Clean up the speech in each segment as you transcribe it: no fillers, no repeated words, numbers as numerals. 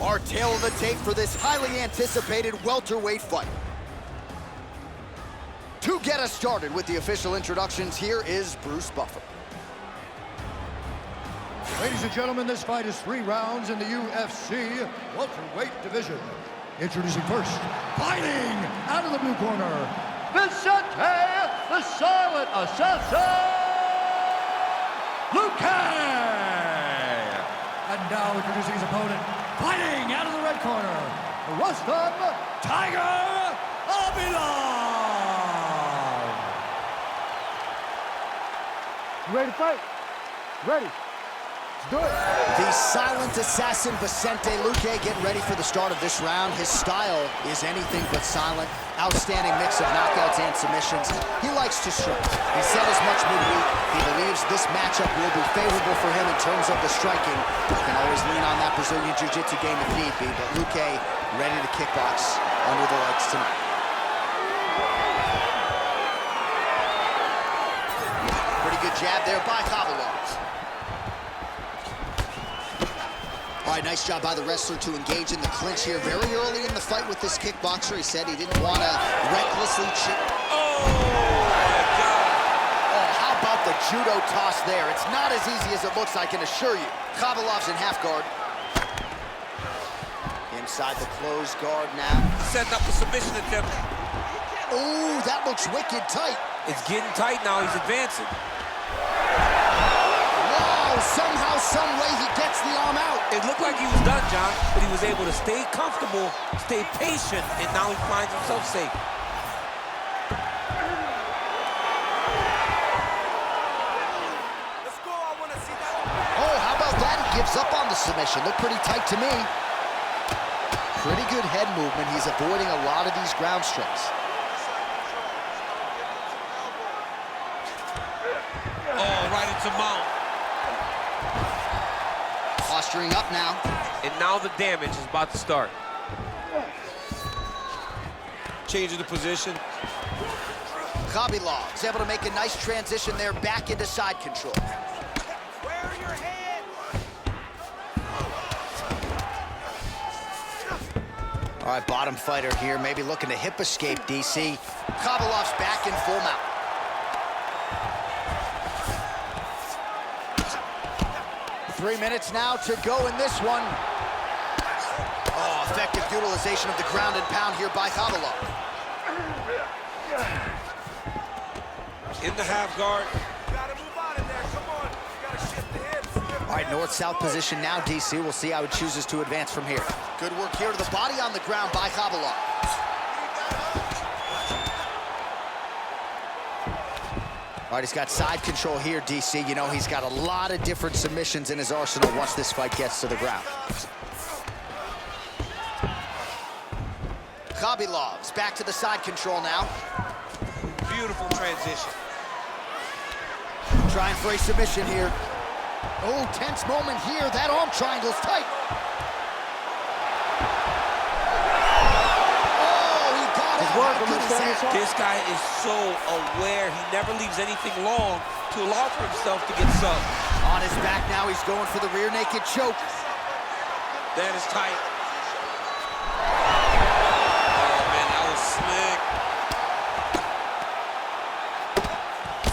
Our tale of the tape for this highly anticipated welterweight fight. To get us started with the official introductions, here is Bruce Buffer. Ladies and gentlemen, this fight is 3 rounds in the UFC welterweight division. Introducing first, fighting out of the blue corner, Vicente, the Silent Assassin, Luque! And now introducing his opponent, fighting out of the red corner, Rustam, Tiger Khabilov! You ready to fight? Ready. Let's do it. The silent assassin Vicente Luque getting ready for the start of this round. His style is anything but silent. Outstanding mix of knockouts and submissions. He likes to strike. He said as much midweek. He believes this matchup will be favorable for him in terms of the striking. You can always lean on that Brazilian Jiu-Jitsu game if need be, but Luque ready to kickbox under the lights tonight. Pretty good jab there by Khabilov. All right, nice job by the wrestler to engage in the clinch here very early in the fight with this kickboxer. He said he didn't want to recklessly chip. Oh, my God. Oh, how about the judo toss there? It's not as easy as it looks, I can assure you. Khabilov's in half guard. Inside the closed guard now. Setting up a submission attempt. Oh, that looks wicked tight. It's getting tight now, he's advancing. Somehow, some way, he gets the arm out. It looked like he was done, John, but he was able to stay comfortable, stay patient, and now he finds himself safe. Let's go, I want to see that. Oh, how about that? He gives up on the submission. Looked pretty tight to me. Pretty good head movement. He's avoiding a lot of these ground strikes. Oh, right into mount. Posturing up now. And now the damage is about to start. Changing the position. Khabilov is able to make a nice transition there back into side control. Where are your hands? All right, bottom fighter here, maybe looking to hip escape, DC. Khabilov's back in full mount. Three minutes now to go in this one. Oh, effective utilization of the ground and pound here by Khabilov. In the half guard. You gotta move out of there, come on. You gotta shift the hips. All right, north-south position now, DC. We'll see how he chooses to advance from here. Good work here to the body on the ground by Khabilov. All right, he's got side control here, DC. You know, he's got a lot of different submissions in his arsenal once this fight gets to the ground. Khabilov's back to the side control now. Beautiful transition. Trying for a submission here. Oh, tense moment here. That arm triangle's tight. This guy is so aware. He never leaves anything long to allow for himself to get subbed. On his back now, he's going for the rear naked choke. That is tight. Oh, man, that was slick.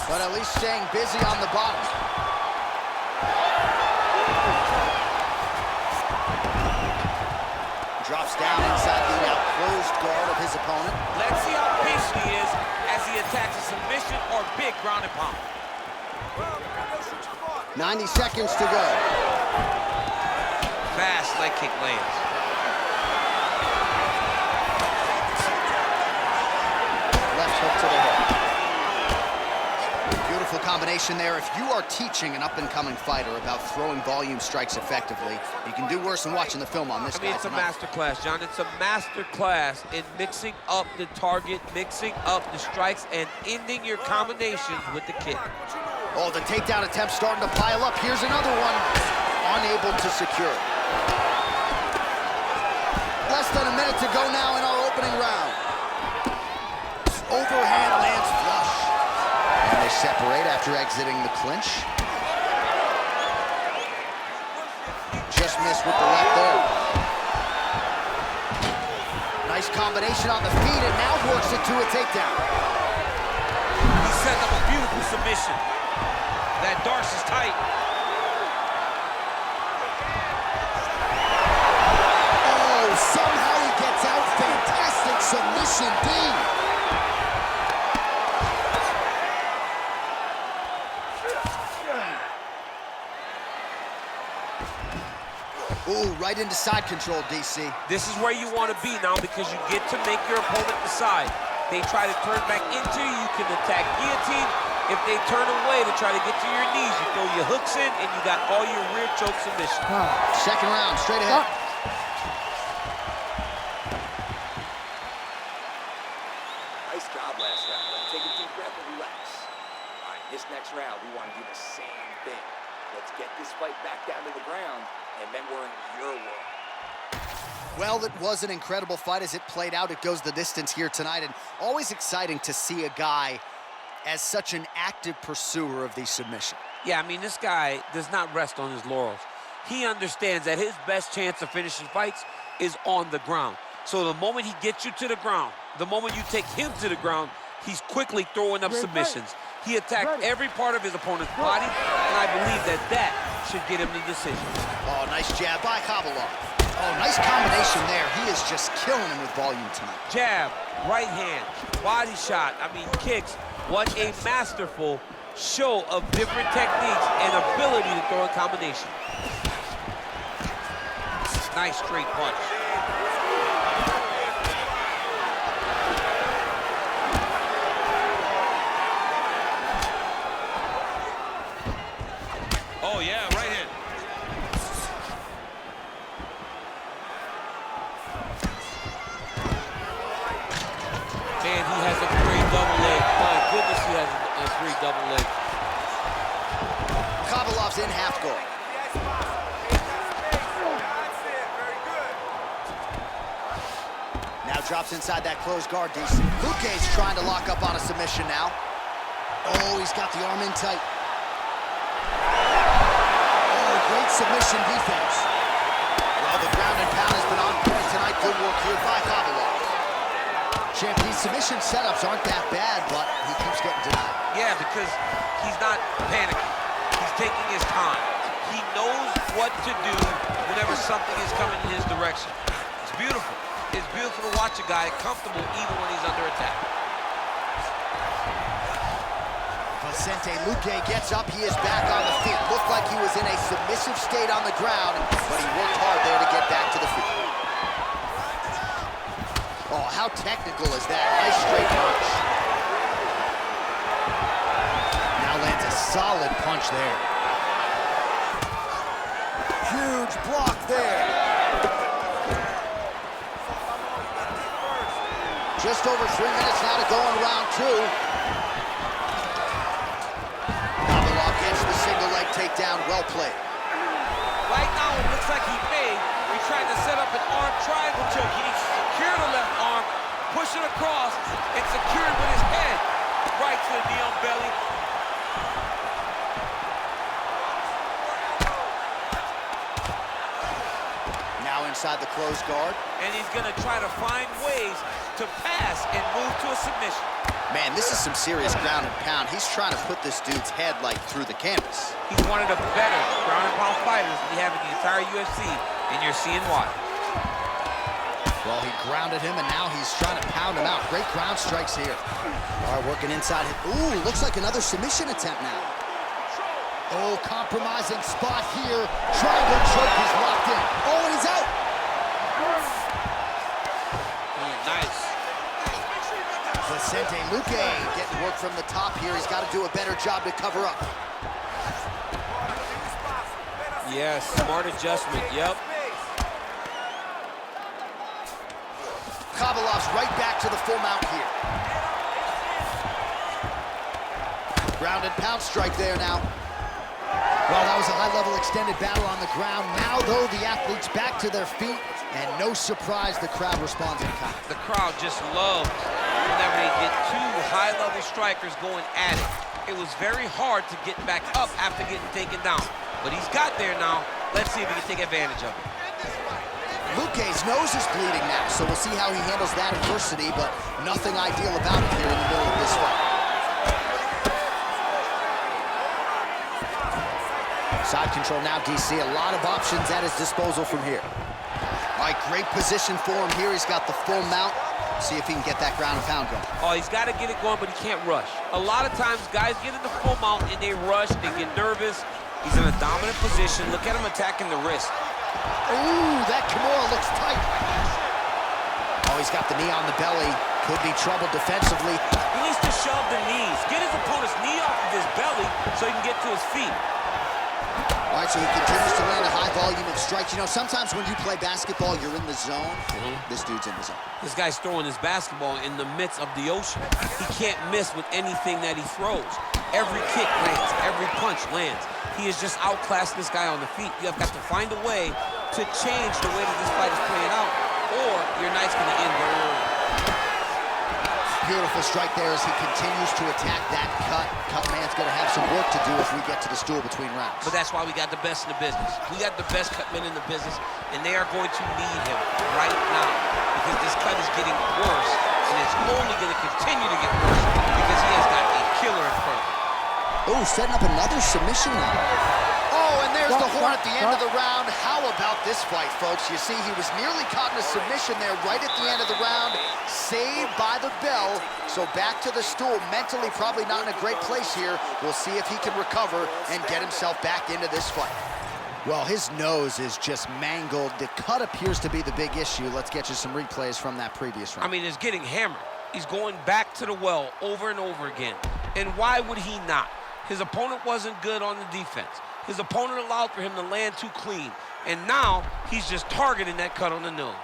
But at least staying busy on the bottom. Drops down inside the closed guard of his opponent. Let's see how patient he is as he attacks a submission or big ground and pound. 90 seconds to go. Fast leg kick lands. Left hook to the head. Beautiful combination there. If you are teaching an up-and-coming fighter about throwing volume strikes effectively, you can do worse than watching the film on this guy. It's a master class, John. It's a master class in mixing up the target, mixing up the strikes, and ending your combinations with the kick. Oh, the takedown attempt starting to pile up. Here's another one. Unable to secure it. Less than a minute to go now in our opening round. Overhand lands flush. And they separate after exiting the clinch. Just missed with the left there. Nice combination on the feet, and now works it to a takedown. He set up a beautiful submission. That Darce is tight. Oh, somehow he gets out. Fantastic submission, D. Ooh, right into side control, DC. This is where you want to be now because you get to make your opponent decide. They try to turn back into you, you can attack guillotine. If they turn away to try to get to your knees, you throw your hooks in and you got all your rear choke submission. Second round, straight ahead. Nice job last round. Take a deep breath and relax. All right, this next round, we want to do the same thing. Let's get this fight back down to the ground, and then we're in your world. Well, it was an incredible fight as it played out. It goes the distance here tonight, and always exciting to see a guy as such an active pursuer of these submissions. Yeah, I mean, this guy does not rest on his laurels. He understands that his best chance of finishing fights is on the ground. So the moment he gets you to the ground, the moment you take him to the ground, he's quickly throwing up submissions. He attacked every part of his opponent's body, and I believe that that should get him the decision. Oh, nice jab by Khabilov. Oh, nice combination there. He is just killing him with volume tonight. Jab, right hand, body shot, I mean kicks. What a masterful show of different techniques and ability to throw a combination. Nice straight punch. Oh yeah, right hand. Man, he has a great double leg. My goodness, he has a great double leg. Khabilov's in half guard. Now drops inside that closed guard, DC. Luque's trying to lock up on a submission now. Oh, he's got the arm in tight. Oh, great submission defense. Well, the ground and pound has been on point tonight. Good work here by Khabilov. Champ, these submission setups aren't that bad, but he keeps getting denied. Yeah, because he's not panicking. He's taking his time. He knows what to do whenever something is coming in his direction. It's beautiful. It's beautiful to watch a guy comfortable even when he's under attack. Vicente Luque gets up. He is back on the feet. Looked like he was in a submissive state on the ground, but he worked hard there to get back to the feet. Oh, how technical is that? Nice straight punch. Now lands a solid punch there. Huge block there. Just over 3 minutes now to go in round two. Khabilov gets the single leg takedown. Well played. Right now, it looks like he may be trying to set up an arm triangle choke. He needs to secure the left arm, push it across, and secure it with his head. Right to the knee on belly. Now inside the closed guard. And he's gonna try to find ways to pass and move to a submission. Man, this is some serious ground and pound. He's trying to put this dude's head like through the canvas. He's one of the better ground and pound fighters we have in the entire UFC, and you're seeing why. Well, he grounded him, and now he's trying to pound him out. Great ground strikes here. All right, working inside. Ooh, looks like another submission attempt now. Oh, compromising spot here. Triangle choke is locked in. Oh, and he's out. Nice. Vicente Luque getting work from the top here. He's got to do a better job to cover up. Yes, smart adjustment, yep. Khabilov's right back to the full mount here. Ground and pound strike there now. Well, that was a high-level extended battle on the ground. Now, though, the athletes back to their feet, and no surprise, the crowd responds in kind. The crowd just loves whenever they get two high-level strikers going at it. It was very hard to get back up after getting taken down, but he's got there now. Let's see if he can take advantage of it. Luque's nose is bleeding now, so we'll see how he handles that adversity, but nothing ideal about it here in the middle of this fight. Side control now, DC. A lot of options at his disposal from here. All right, great position for him here. He's got the full mount. See if he can get that ground and pound going. Oh, he's got to get it going, but he can't rush. A lot of times, guys get in the full mount and they rush, they get nervous. He's in a dominant position. Look at him attacking the wrist. Ooh, that Kamaru looks tight. Oh, he's got the knee on the belly. Could be trouble defensively. He needs to shove the knees. Get his opponent's knee off of his belly so he can get to his feet. All right, so he continues to land a high volume of strikes. You know, sometimes when you play basketball, you're in the zone. This dude's in the zone. This guy's throwing his basketball in the midst of the ocean. He can't miss with anything that he throws. Every kick lands, every punch lands. He is just outclassing this guy on the feet. You have got to find a way to change the way that this fight is playing out, or your night's going to end very early. Beautiful strike there as he continues to attack that cut. Cut man's going to have some work to do if we get to the stool between rounds. But that's why we got the best in the business. We got the best cut men in the business, and they are going to need him right now because this cut is getting worse, and it's only going to continue to get worse because he has got a killer in front of him. Oh, setting up another submission now. Oh, and there's the horn at the end of the round. How about this fight, folks? You see, he was nearly caught in a submission there right at the end of the round. Saved by the bell. So back to the stool. Mentally probably not in a great place here. We'll see if he can recover and get himself back into this fight. Well, his nose is just mangled. The cut appears to be the big issue. Let's get you some replays from that previous round. I mean, it's getting hammered. He's going back to the well over and over again. And why would he not? His opponent wasn't good on the defense. His opponent allowed for him to land too clean. And now, he's just targeting that cut on the nose.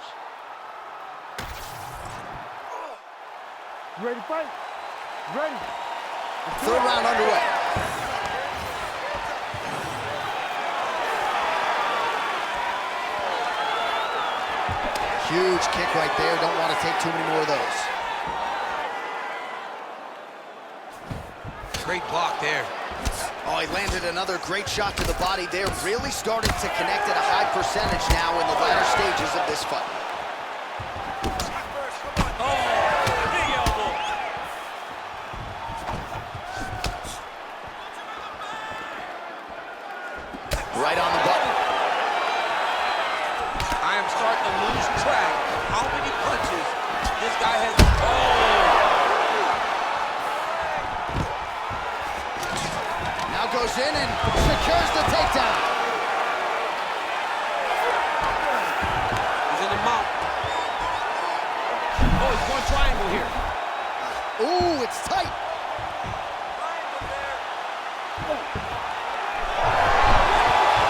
You ready to fight? Ready? Third round underway. Huge kick right there. Don't want to take too many more of those. Great block there. Oh, he landed another great shot to the body there. Really starting to connect at a high percentage now in the latter stages of this fight. Oh, big elbow. Right on the button. I am starting to lose track of how many punches this guy has. Oh! Goes in and secures the takedown. He's in the mount. Oh, he's going triangle here. Ooh, it's tight.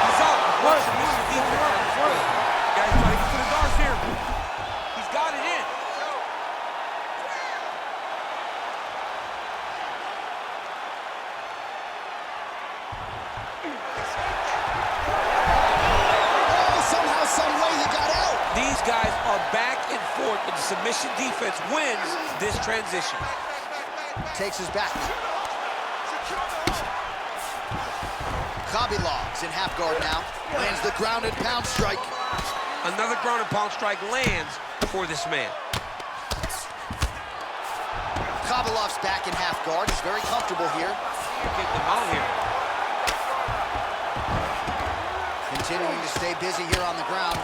He's out. Watch him. This is defense. Guys trying to get to the guards here. He's got it in. These guys are back and forth, but the submission defense wins this transition. Takes his back. Khabilov's in half guard now. Lands the ground and pound strike. Another ground and pound strike lands for this man. Khabilov's back in half guard. He's very comfortable here. Get them out here. Continuing to stay busy here on the ground.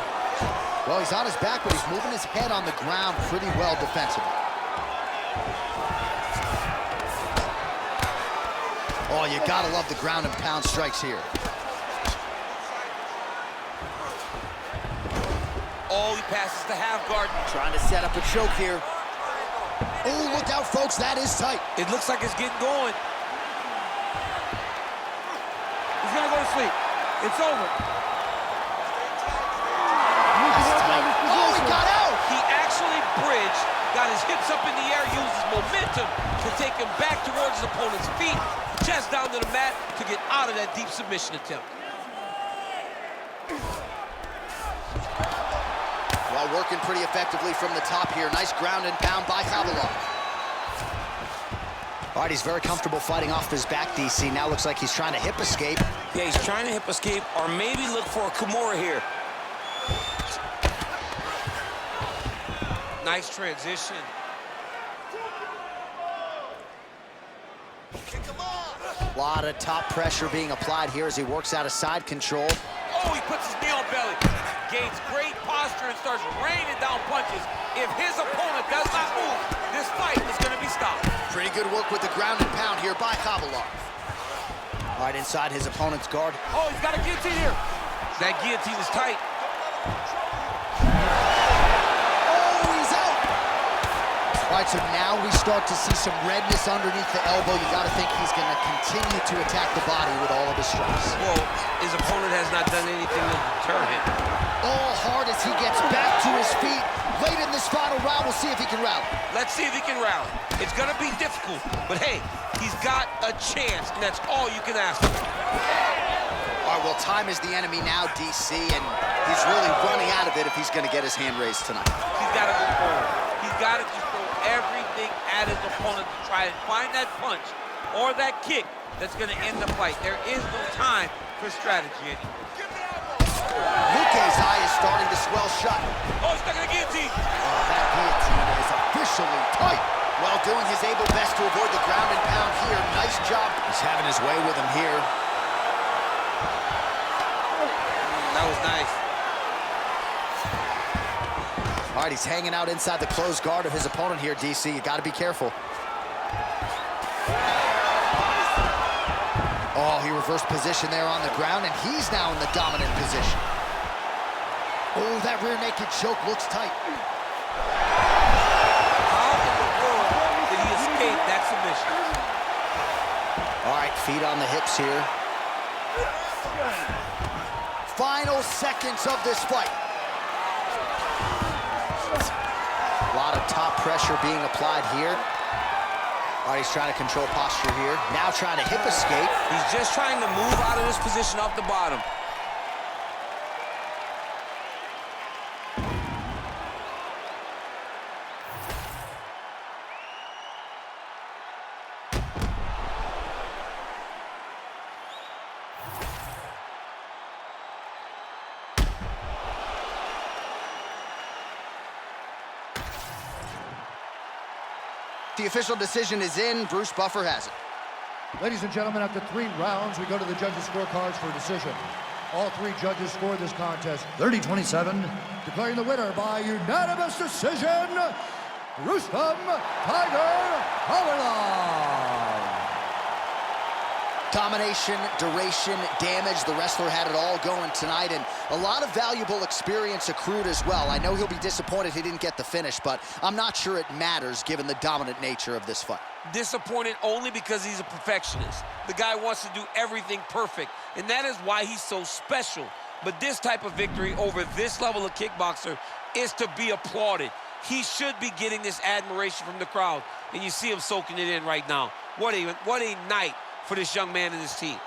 Well, he's on his back, but he's moving his head on the ground pretty well defensively. Oh, you gotta love the ground and pound strikes here. Oh, he passes the half guard. Trying to set up a choke here. Oh, look out, folks, that is tight. It looks like it's getting going. He's gonna go to sleep. It's over. Oh, he got out! He actually bridged, got his hips up in the air, used his momentum to take him back towards his opponent's feet, chest down to the mat to get out of that deep submission attempt. Well, working pretty effectively from the top here. Nice ground and pound by Khabilov. All right, he's very comfortable fighting off his back, DC. Now looks like he's trying to hip escape. Yeah, he's trying to hip escape or maybe look for a Kamaru here. Nice transition. A lot of top pressure being applied here as he works out of side control. Oh, he puts his knee on belly. Gains great posture and starts raining down punches. If his opponent does not move, this fight is going to be stopped. Pretty good work with the ground and pound here by Khabilov. Right inside his opponent's guard. Oh, he's got a guillotine here. That guillotine is tight. All right, so now we start to see some redness underneath the elbow. You got to think he's going to continue to attack the body with all of his strikes. Well, his opponent has not done anything to deter him. All hard as he gets back to his feet. Late in this final round, we'll see if he can rally. Let's see if he can rally. It's going to be difficult, but hey, he's got a chance, and that's all you can ask for. All right, well, time is the enemy now, DC, and he's really running out of it if he's going to get his hand raised tonight. He's got to go forward. He's got to just throw everything at his opponent to try and find that punch or that kick that's going to end the fight. There is no time for strategy anymore. Luque's eye is starting to swell shut. Oh, he's stuck in the guillotine. Oh, that guillotine is officially tight. Well, doing his able best to avoid the ground and pound here. Nice job. He's having his way with him here. That was nice. All right, he's hanging out inside the closed guard of his opponent here, DC. You got to be careful. Oh, he reversed position there on the ground, and he's now in the dominant position. Oh, that rear naked choke looks tight. How in the world did he escape that submission? All right, feet on the hips here. Final seconds of this fight. A lot of top pressure being applied here. All right, he's trying to control posture here. Now trying to hip escape. He's just trying to move out of this position off the bottom. The official decision is in. Bruce Buffer has it. Ladies and gentlemen, after 3 rounds, we go to the judges' scorecards for decision. All 3 judges scored this contest 30-27, declaring the winner by unanimous decision, Rustam Tiger Khabilov. Domination, duration, damage. The wrestler had it all going tonight, and a lot of valuable experience accrued as well. I know he'll be disappointed he didn't get the finish, but I'm not sure it matters given the dominant nature of this fight. Disappointed only because he's a perfectionist. The guy wants to do everything perfect, and that is why he's so special. But this type of victory over this level of kickboxer is to be applauded. He should be getting this admiration from the crowd, and you see him soaking it in right now. What a night for this young man and his team.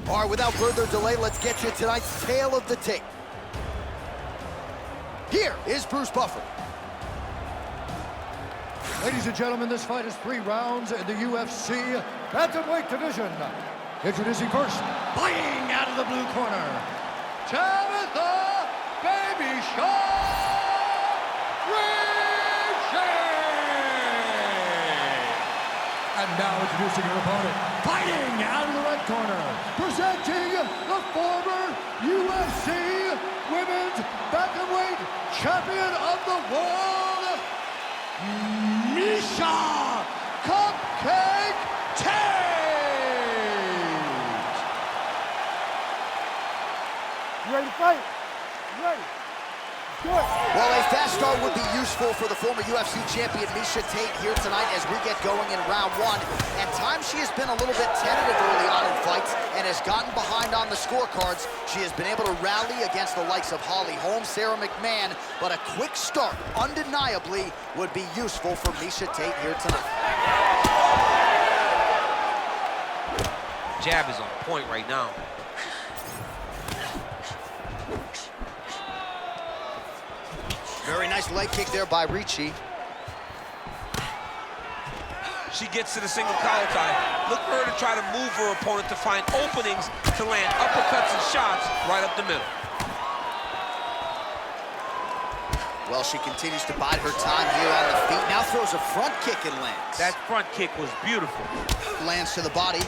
All right, without further delay, let's get you tonight's tale of the tape. Here is Bruce Buffer. Ladies and gentlemen, this fight is 3 rounds in the UFC bantamweight division. Introducing first, fighting out of the blue corner, Tabatha Baby Ricci. And now introducing your opponent, fighting out of the red corner, presenting the former UFC Women's Bantamweight Champion of the World, Miesha Cupcake Tate. You ready to fight? You ready? Do it. Well, a fast start would be useful for the former UFC champion Miesha Tate here tonight as we get going in round 1. At times, she has been a little bit tentative early on in fights and has gotten behind on the scorecards. She has been able to rally against the likes of Holly Holm, Sarah McMahon, but a quick start, undeniably, would be useful for Miesha Tate here tonight. Jab is on point right now. Very nice leg kick there by Ricci. She gets to the single collar tie. Look for her to try to move her opponent to find openings to land uppercuts and shots right up the middle. Well, she continues to bide her time here on the feet. Now throws a front kick and lands. That front kick was beautiful. Lands to the body.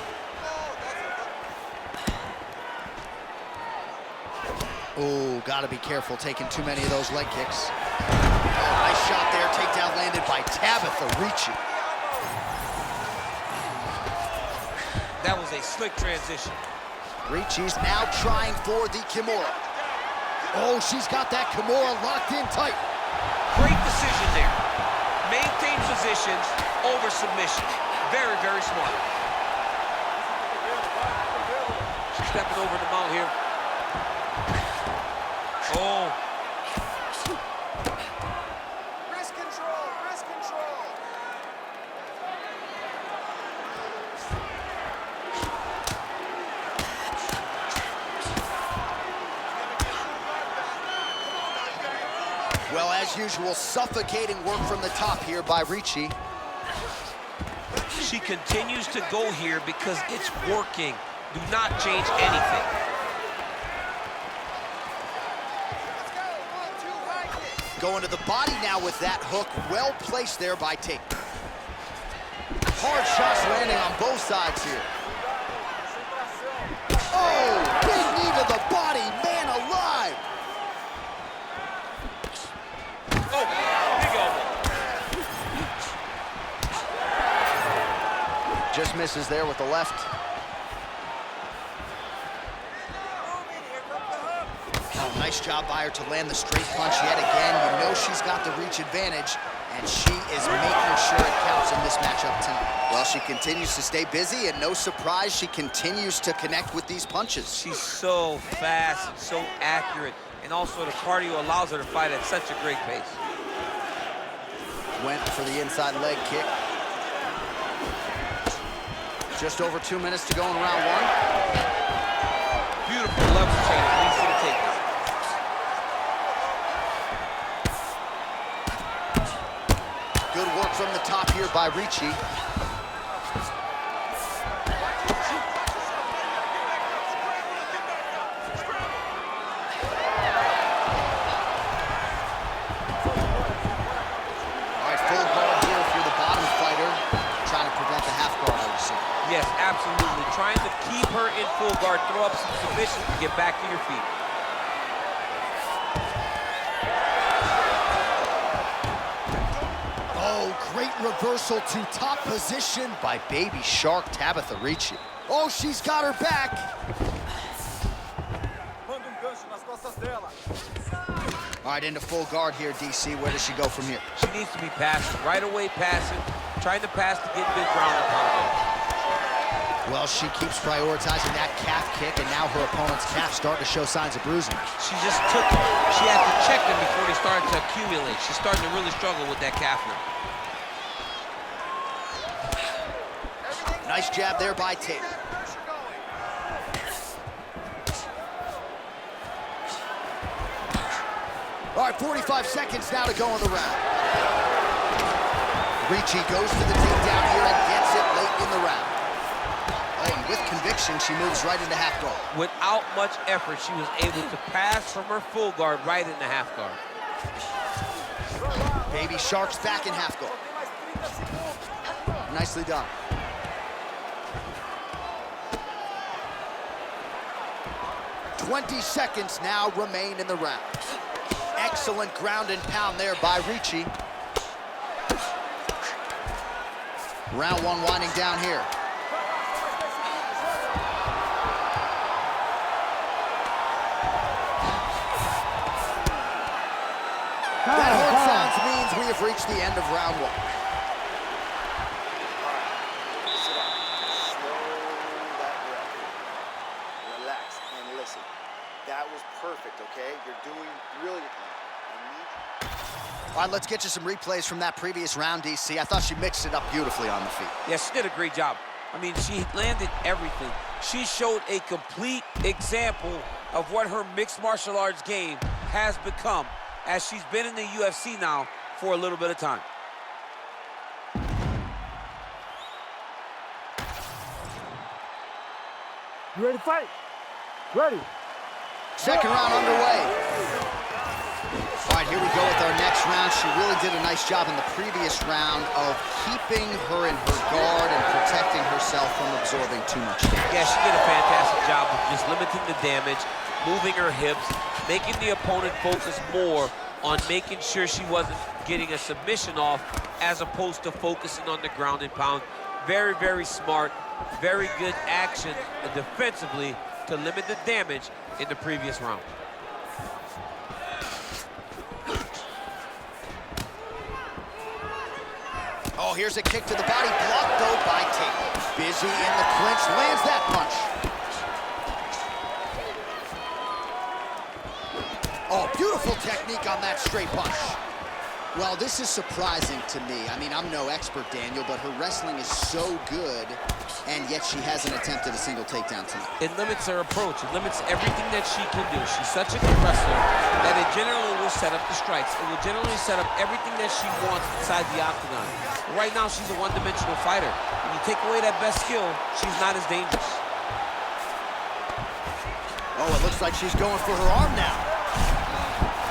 Oh, gotta be careful taking too many of those leg kicks. Oh, nice shot there. Takedown landed by Tabatha Ricci. That was a slick transition. Ricci's now trying for the Kimura. Oh, she's got that Kimura locked in tight. Great decision there. Maintain positions over submission. Very, very smart. She's stepping over the mount here. Oh. Wrist control, wrist control. Well, as usual, suffocating work from the top here by Ricci. She continues to go here because it's working. Do not change anything. Going to the body now with that hook. Well placed there by Tate. Hard shots landing on both sides here. Oh, big knee to the body. Man alive. Oh, big elbow. Just misses there with the left. Oh, nice job by her to land the straight punch yet again. You know she's got the reach advantage, and she is making sure it counts in this matchup tonight. Well, she continues to stay busy, and no surprise, she continues to connect with these punches. She's so fast and so accurate, and also the cardio allows her to fight at such a great pace. Went for the inside leg kick. Just over 2 minutes to go in round one. Beautiful left chain, release to the takedown. Good work from the top here by Ricci. Yes, absolutely. Trying to keep her in full guard, throw up some submissions to get back to your feet. Oh, great reversal to top position by Baby Shark Tabatha Ricci. Oh, she's got her back. All right, into full guard here, DC. Where does she go from here? She needs to be passing, right away passing, trying to pass to get big ground and pound. Well, she keeps prioritizing that calf kick, and now her opponent's calf starting to show signs of bruising. She just took it. She had to check them before they started to accumulate. She's starting to really struggle with that calf now. Nice jab there by Tate. All right, 45 seconds now to go in the round. Ricci goes to the takedown here and gets it late in the round. Oh, and with conviction, she moves right into half guard. Without much effort, she was able to pass from her full guard right into half guard. Baby Shark's back in half guard. Nicely done. "20 seconds now remain in the round. Excellent ground and pound there by Ricci. Round one winding down here. That horn sounds means we have reached the end of round one. Sit down. Slow that breath. Relax and listen. That was perfect, okay? You're doing brilliantly. All right, let's get you some replays from that previous round, DC. I thought she mixed it up beautifully on the feet. Yes, she did a great job. I mean, she landed everything. She showed a complete example of what her mixed martial arts game has become, as she's been in the UFC now for a little bit of time. You ready to fight? Ready. Second round underway. All right, here we go with our next round. She really did a nice job in the previous round of keeping her in her guard and protecting herself from absorbing too much damage. Yeah, she did a fantastic job of just limiting the damage, moving her hips, making the opponent focus more on making sure she wasn't getting a submission off as opposed to focusing on the ground and pound. Very, very smart, very good action defensively to limit the damage in the previous round. Oh, here's a kick to the body, blocked though by Tate. Busy in the clinch, lands that punch. Oh, beautiful technique on that straight punch. Well, this is surprising to me. I mean, I'm no expert, Daniel, but her wrestling is so good, and yet she hasn't attempted a single takedown tonight. It limits her approach. It limits everything that she can do. She's such a good wrestler that it generally will set up the strikes. It will generally set up everything that she wants inside the octagon. Right now, she's a one-dimensional fighter. When you take away that best skill, she's not as dangerous. Oh, it looks like she's going for her arm now.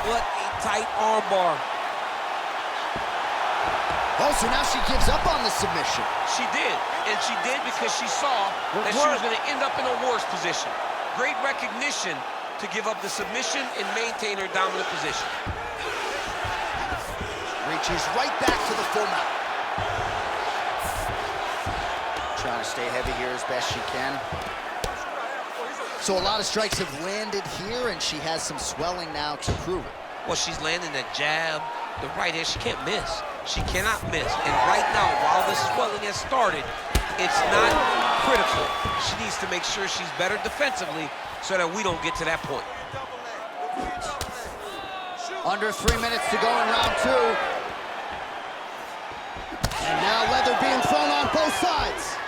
What a tight arm bar. Oh, so now she gives up on the submission. She did, and she did because she saw that she was going to end up in a worse position. Great recognition to give up the submission and maintain her dominant position. Ricci's right back to the full mount. Trying to stay heavy here as best she can. So a lot of strikes have landed here, and she has some swelling now to prove it. Well, she's landing the jab, the right hand. She can't miss. She cannot miss. And right now, while the swelling has started, it's not critical. She needs to make sure she's better defensively so that we don't get to that point. Under 3 minutes to go in round two. And now leather being thrown on both sides.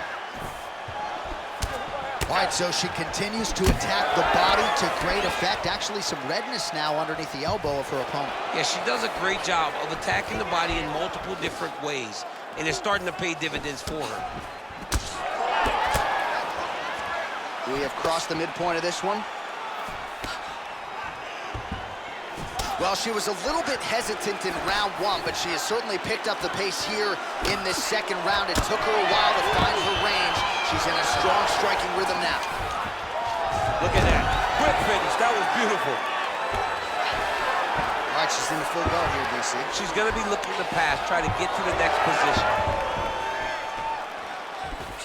All right, so she continues to attack the body to great effect. Actually, some redness now underneath the elbow of her opponent. Yeah, she does a great job of attacking the body in multiple different ways, and it's starting to pay dividends for her. We have crossed the midpoint of this one. Well, she was a little bit hesitant in round one, but she has certainly picked up the pace here in this second round. It took her a while to find her range. She's in a strong striking rhythm now. Look at that. Quick finish. That was beautiful. All right, she's in the full guard here, DC. She's going to be looking to pass, try to get to the next position.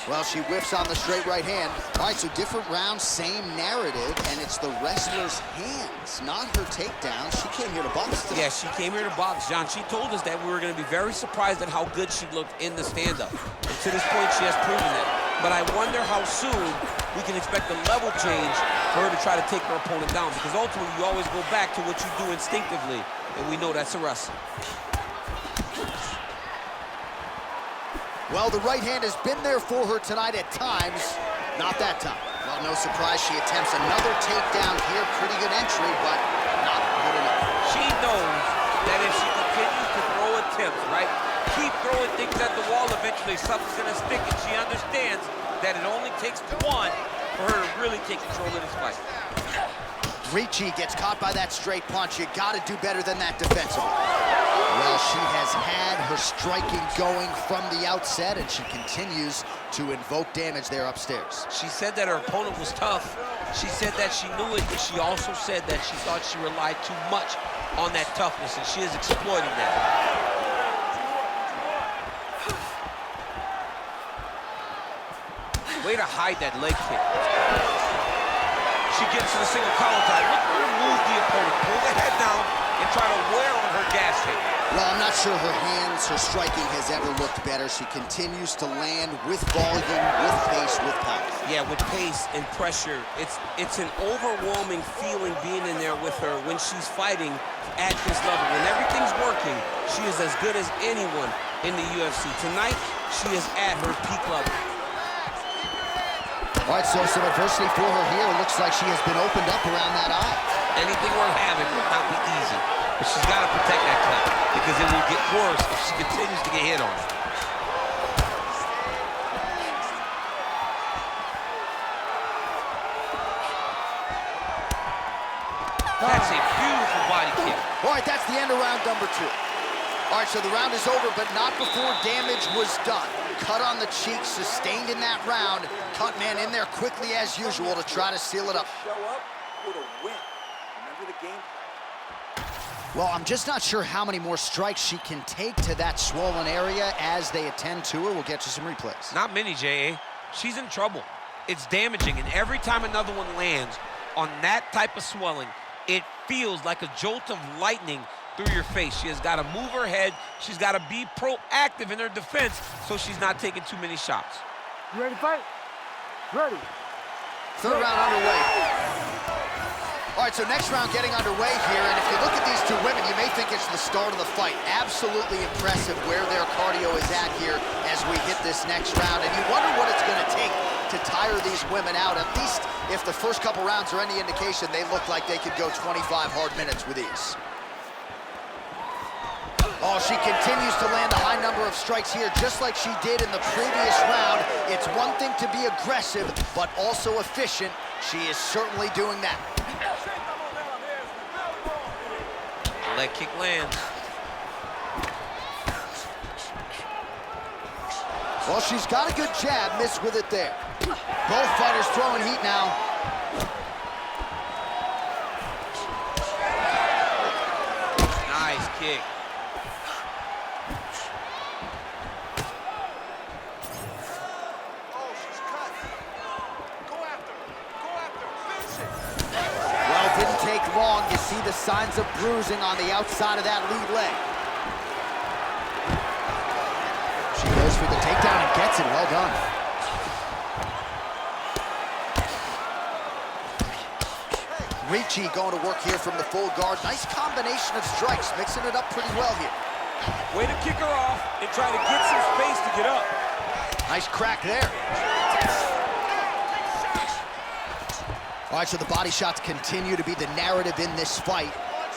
Well, she whiffs on the straight right hand. All right, so different round, same narrative, and it's the wrestler's hands, not her takedown. She came here to box today. Yeah, she came here to box, John. She told us that we were going to be very surprised at how good she looked in the stand-up. And to this point, she has proven that. But I wonder how soon we can expect a level change for her to try to take her opponent down, because ultimately you always go back to what you do instinctively, and we know that's a wrestling. Well, the right hand has been there for her tonight at times. Not that time. Well, no surprise, she attempts another takedown here. Pretty good entry, but not good enough. She knows that if she continues to throw attempts, right, keep throwing things at the wall, eventually something's going to stick, and she understands that it only takes one for her to really take control of this fight. Ricci gets caught by that straight punch. You got to do better than that defensively. Well, she has had her striking going from the outset, and she continues to invoke damage there upstairs. She said that her opponent was tough. She said that she knew it, but she also said that she thought she relied too much on that toughness, and she is exploiting that. Way to hide that leg kick. She gets to the single collar tie. Look at her move the opponent. Pull the head down and try to wear on her gas tank. Well, I'm not sure her hands, her striking has ever looked better. She continues to land with volume, with pace, with power. Yeah, with pace and pressure. It's an overwhelming feeling being in there with her when she's fighting at this level. When everything's working, she is as good as anyone in the UFC. Tonight, she is at her peak level. All right, so some adversity for her here. It looks like she has been opened up around that eye. Anything worth having will not be easy, but she's got to protect that cut because it will get worse if she continues to get hit on. That's a beautiful body kick. All right, that's the end of round number 2. All right, so the round is over, but not before damage was done. Cut on the cheek, sustained in that round. Cut man in there quickly as usual to try to seal it up. Show up or to win. Remember the game plan. Well, I'm just not sure how many more strikes she can take to that swollen area as they attend to her. We'll get you some replays. Not many, J.A. She's in trouble. It's damaging, and every time another one lands on that type of swelling, it feels like a jolt of lightning through your face. She has got to move her head. She's got to be proactive in her defense so she's not taking too many shots. You ready to fight? Ready. Third round underway. All right, so next round getting underway here, and if you look at these two women, you may think it's the start of the fight. Absolutely impressive where their cardio is at here as we hit this next round, and you wonder what it's going to take to tire these women out. At least if the first couple rounds are any indication, they look like they could go 25 hard minutes with ease. Oh, she continues to land a high number of strikes here, just like she did in the previous round. It's one thing to be aggressive, but also efficient. She is certainly doing that. Leg kick lands. Well, she's got a good jab, missed with it there. Both fighters throwing heat now. Nice kick. Long, you see the signs of bruising on the outside of that lead leg. She goes for the takedown and gets it. Well done. Ricci going to work here from the full guard. Nice combination of strikes, mixing it up pretty well here. Way to kick her off and try to get some space to get up. Nice crack there. All right, so the body shots continue to be the narrative in this fight,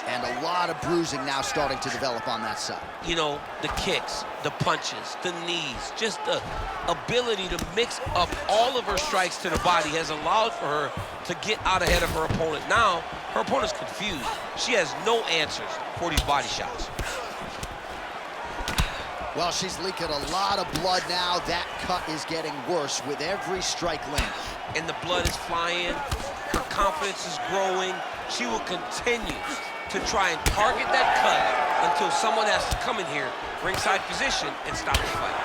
and a lot of bruising now starting to develop on that side. You know, the kicks, the punches, the knees, just the ability to mix up all of her strikes to the body has allowed for her to get out ahead of her opponent. Now, her opponent's confused. She has no answers for these body shots. Well, she's leaking a lot of blood now. That cut is getting worse with every strike landed. And the blood is flying. Her confidence is growing. She will continue to try and target that cut until someone has to come in here, ringside position, and stop the fight.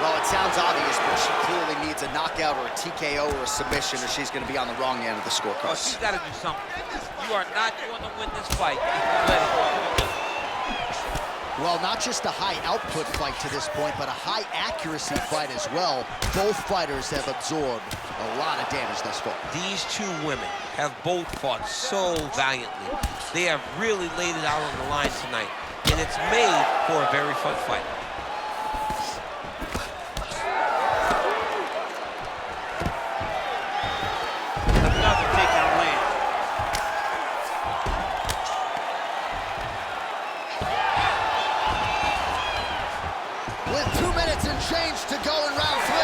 Well, it sounds obvious, but she clearly needs a knockout or a TKO or a submission, or she's going to be on the wrong end of the scorecard. Oh, she's got to do something. You are not going to win this fight if you let it go. Well, not just a high-output fight to this point, but a high-accuracy fight as well. Both fighters have absorbed a lot of damage thus far. These two women have both fought so valiantly. They have really laid it out on the line tonight, and it's made for a very fun fight. Another takedown land. With 2 minutes and change to go in round 3.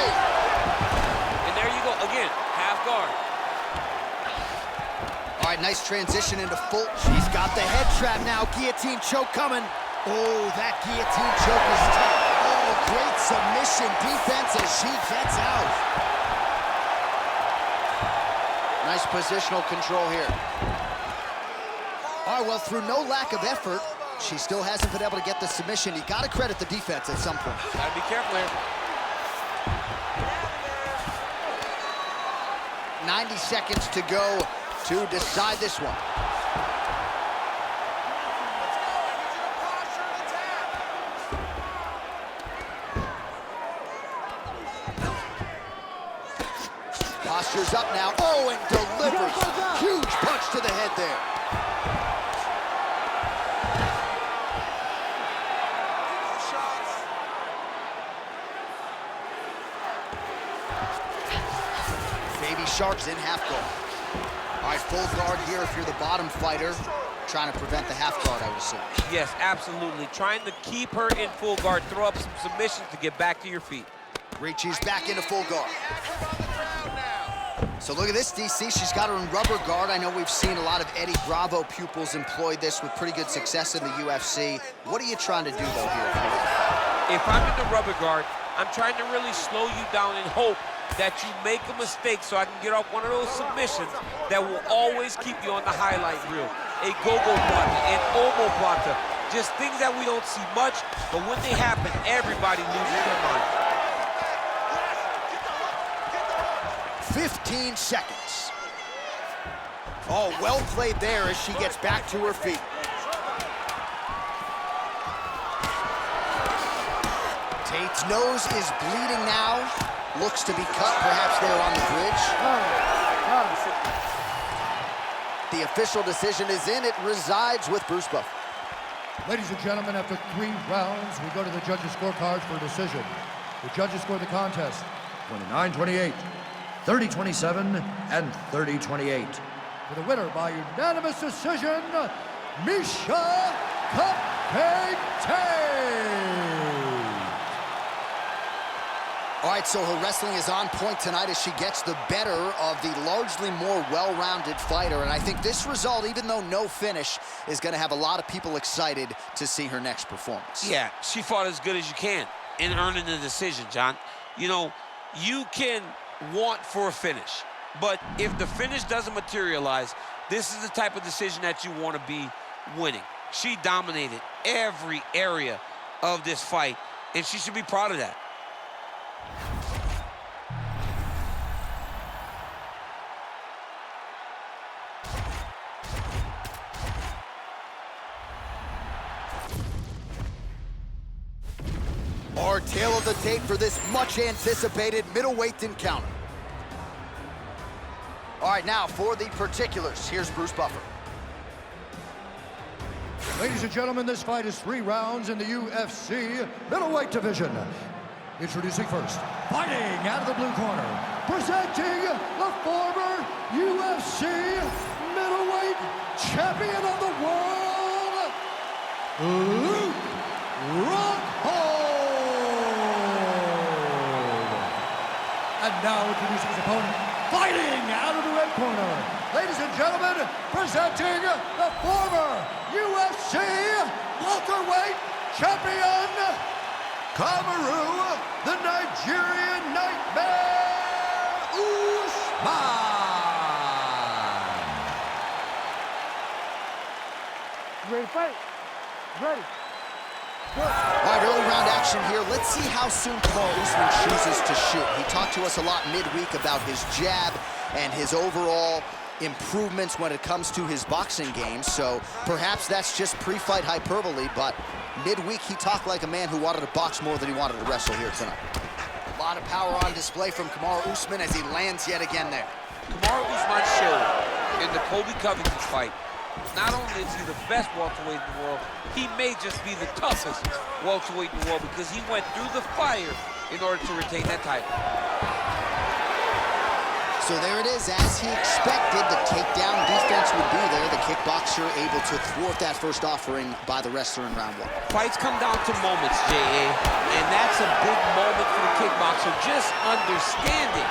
And there you go, again, half guard. All right, nice transition into full. She's got the head trap now. Guillotine choke coming. Oh, that guillotine choke is tough. Oh, great submission defense as she gets out. Nice positional control here. All right, well, through no lack of effort, she still hasn't been able to get the submission. You got to credit the defense at some point. Gotta be careful here. 90 seconds to go to decide this one. Posture's up now. Oh, and delivers. Huge punch to the head there. Baby Shark's in half guard. All right, full guard here if you're the bottom fighter. Trying to prevent the half guard, I would assume. Yes, absolutely. Trying to keep her in full guard, throw up some submissions to get back to your feet. Ricci's back into full guard. So look at this, DC. She's got her in rubber guard. I know we've seen a lot of Eddie Bravo pupils employ this with pretty good success in the UFC. What are you trying to do, though, here? If I'm in the rubber guard, I'm trying to really slow you down and hope that you make a mistake so I can get off one of those submissions that will always keep you on the highlight reel. A go-go plata, an omoplata, just things that we don't see much, but when they happen, everybody loses their mind. 15 seconds. Oh, well played there as she gets back to her feet. Tate's nose is bleeding now. Looks to be cut, perhaps there on the bridge. The official decision is in. It resides with Bruce Buffer. Ladies and gentlemen, after 3 rounds, we go to the judges' scorecards for a decision. The judges scored the contest 29-28, 30-27, and 30-28. For the winner by unanimous decision, Miesha Tate. All right, so her wrestling is on point tonight as she gets the better of the largely more well-rounded fighter. And I think this result, even though no finish, is going to have a lot of people excited to see her next performance. Yeah, she fought as good as you can in earning the decision, John. You know, you can want for a finish, but if the finish doesn't materialize, this is the type of decision that you want to be winning. She dominated every area of this fight, and she should be proud of that. Our tale of the tape for this much-anticipated middleweight encounter. All right, now for the particulars, here's Bruce Buffer. Ladies and gentlemen, this fight is 3 rounds in the UFC middleweight division. Introducing first, fighting out of the blue corner, presenting the former UFC middleweight champion of the world, Luque Rockhold. And now introducing his opponent, fighting out of the red corner, ladies and gentlemen, presenting the former UFC welterweight champion, Kamaru, the Nigerian Nightmare, Usman. Ready to fight? Ready. All right, early round action here. Let's see how soon Kamaru Usman chooses to shoot. He talked to us a lot midweek about his jab and his overall improvements when it comes to his boxing game. So perhaps that's just pre-fight hyperbole, but midweek he talked like a man who wanted to box more than he wanted to wrestle here tonight. A lot of power on display from Kamaru Usman as he lands yet again there. Kamaru Usman showed in the Colby Covington fight, not only is he the best welterweight in the world, he may just be the toughest welterweight in the world because he went through the fire in order to retain that title. So there it is, as he expected, the takedown defense would be there. The kickboxer able to thwart that first offering by the wrestler in round 1. Fights come down to moments, J.A., and that's a big moment for the kickboxer, just understanding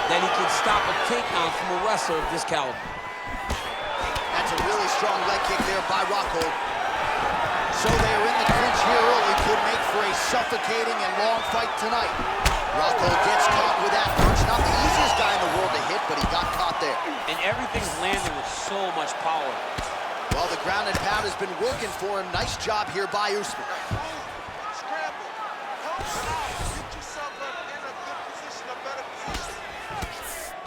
that he can stop a takedown from a wrestler of this caliber. That's a really strong leg kick there by Rockhold. So they are in the clinch here early, could make for a suffocating and long fight tonight. Rockhold gets caught with that punch. Not the easiest guy in the world to hit, but he got caught there. And everything's landing with so much power. Well, the ground and pound has been working for him. Nice job here by Usman. Scramble. Come out. Get yourself up in a good position, a better position.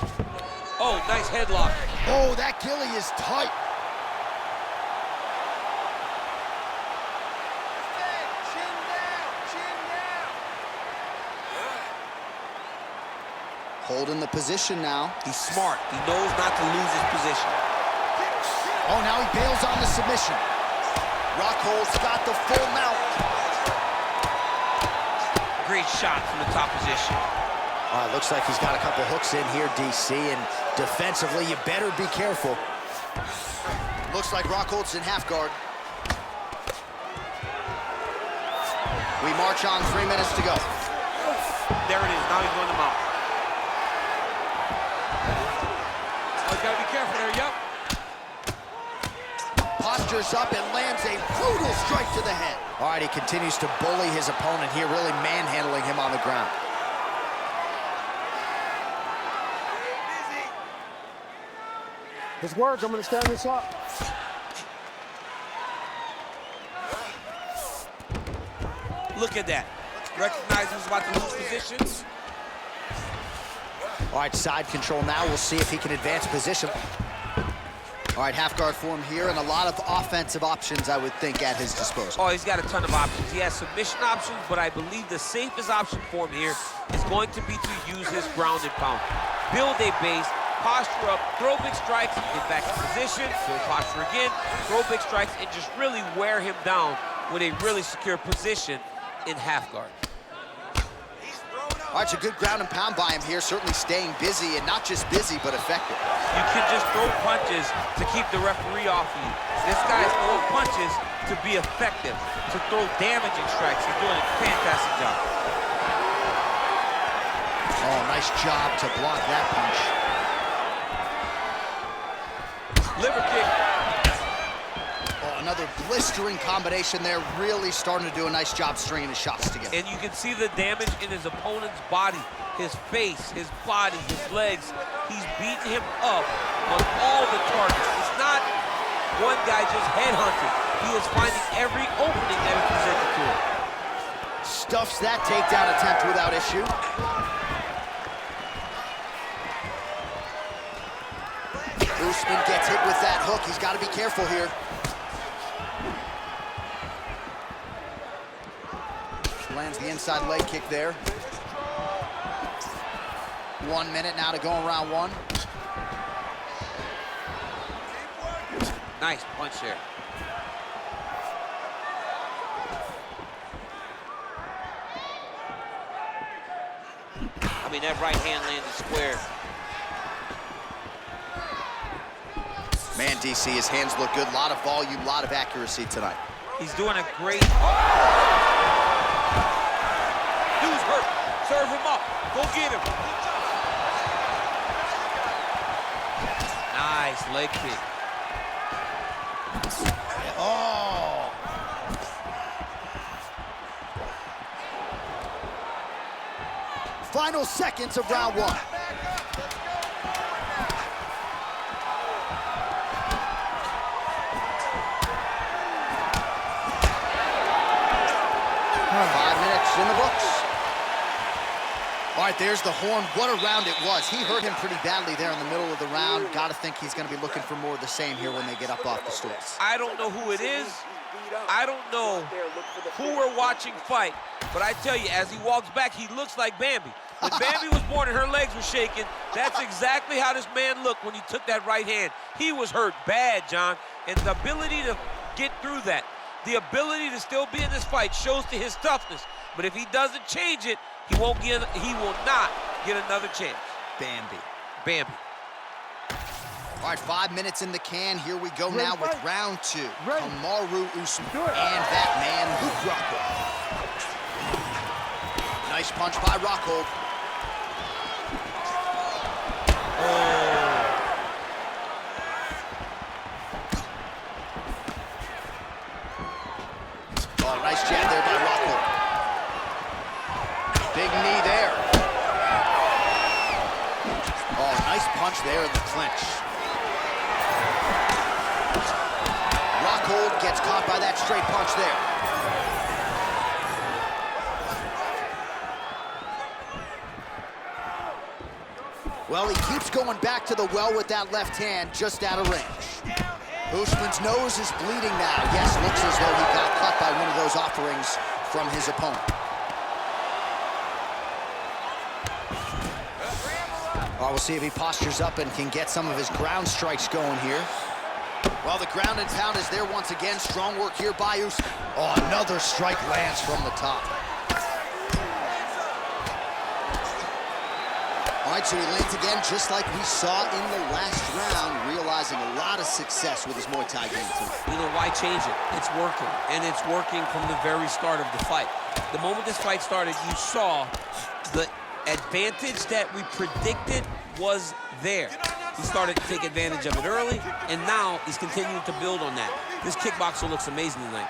Oh, nice headlock. Oh, that ghillie is tight. Chin down, chin down. Holding the position now. He's smart. He knows not to lose his position. Oh, now he bails on the submission. Rockhold's got the full mount. Great shot from the top position. Looks like he's got a couple hooks in here, DC, and defensively, you better be careful. Looks like Rockhold's in half guard. We march on, 3 minutes to go. There it is, now he's going to mount. Oh, you gotta be careful there, yup. Postures up and lands a brutal strike to the head. All right, he continues to bully his opponent here, really manhandling him on the ground. His words, I'm going to stand this up. Look at that. Recognize he's about to lose positions. All right, side control now. We'll see if he can advance position. All right, half guard form here, and a lot of offensive options, I would think, at his disposal. Oh, he's got a ton of options. He has submission options, but I believe the safest option for him here is going to be to use his ground and pound. Build a base, posture up, throw big strikes, get back in position, build posture again, throw big strikes, and just really wear him down with a really secure position in half guard. All right, it's a good ground and pound by him here, certainly staying busy, and not just busy, but effective. You can just throw punches to keep the referee off of you. This guy's throwing punches to be effective, to throw damaging strikes. He's doing a fantastic job. Oh, nice job to block that punch. Liver kick. Oh, another blistering combination there, really starting to do a nice job stringing his shots together. And you can see the damage in his opponent's body, his face, his body, his legs. He's beating him up on all the targets. It's not one guy just headhunting. He is finding every opening that is presented to him. Stuffs that takedown attempt without issue. Usman gets hit with that hook. He's got to be careful here. Lands the inside leg kick there. 1 minute now to go in round one. Nice punch there. I mean, that right hand landed square. Man, DC, his hands look good. A lot of volume, a lot of accuracy tonight. He's doing a great... Dude's hurt. Serve him up. Go get him. Nice leg kick. Oh! Final seconds of round one. 5 minutes in the books. All right, there's the horn. What a round it was. He hurt him pretty badly there in the middle of the round. Got to think he's going to be looking for more of the same here when they get up off the stools. I don't know who it is. I don't know who we're watching fight. But I tell you, as he walks back, he looks like Bambi. When Bambi was born and her legs were shaking, that's exactly how this man looked when he took that right hand. He was hurt bad, John. And the ability to get through that, the ability to still be in this fight shows to his toughness. But if he doesn't change it, he will not get another chance. Bambi. All right, 5 minutes in the can. Here we go now with round two. Kamaru Usman and that man, Rockhold. Nice punch by Rockhold. Oh, nice jab there by Rockhold. Big knee there. Oh, nice punch there in the clinch. Rockhold gets caught by that straight punch there. Well, he keeps going back to the well with that left hand, just out of range. Usman's nose is bleeding now. Yes, looks as though he got cut by one of those offerings from his opponent. Well, we'll see if he postures up and can get some of his ground strikes going here. Well, the ground and pound is there once again. Strong work here by Usman. Oh, another strike lands from the top. All right, so he lands again just like we saw in the last round, realizing a lot of success with his Muay Thai game tonight. You know, why change it? It's working, and it's working from the very start of the fight. The moment this fight started, you saw the advantage that we predicted was there. He started to take advantage of it early, and now he's continuing to build on that. This kickboxer looks amazing tonight.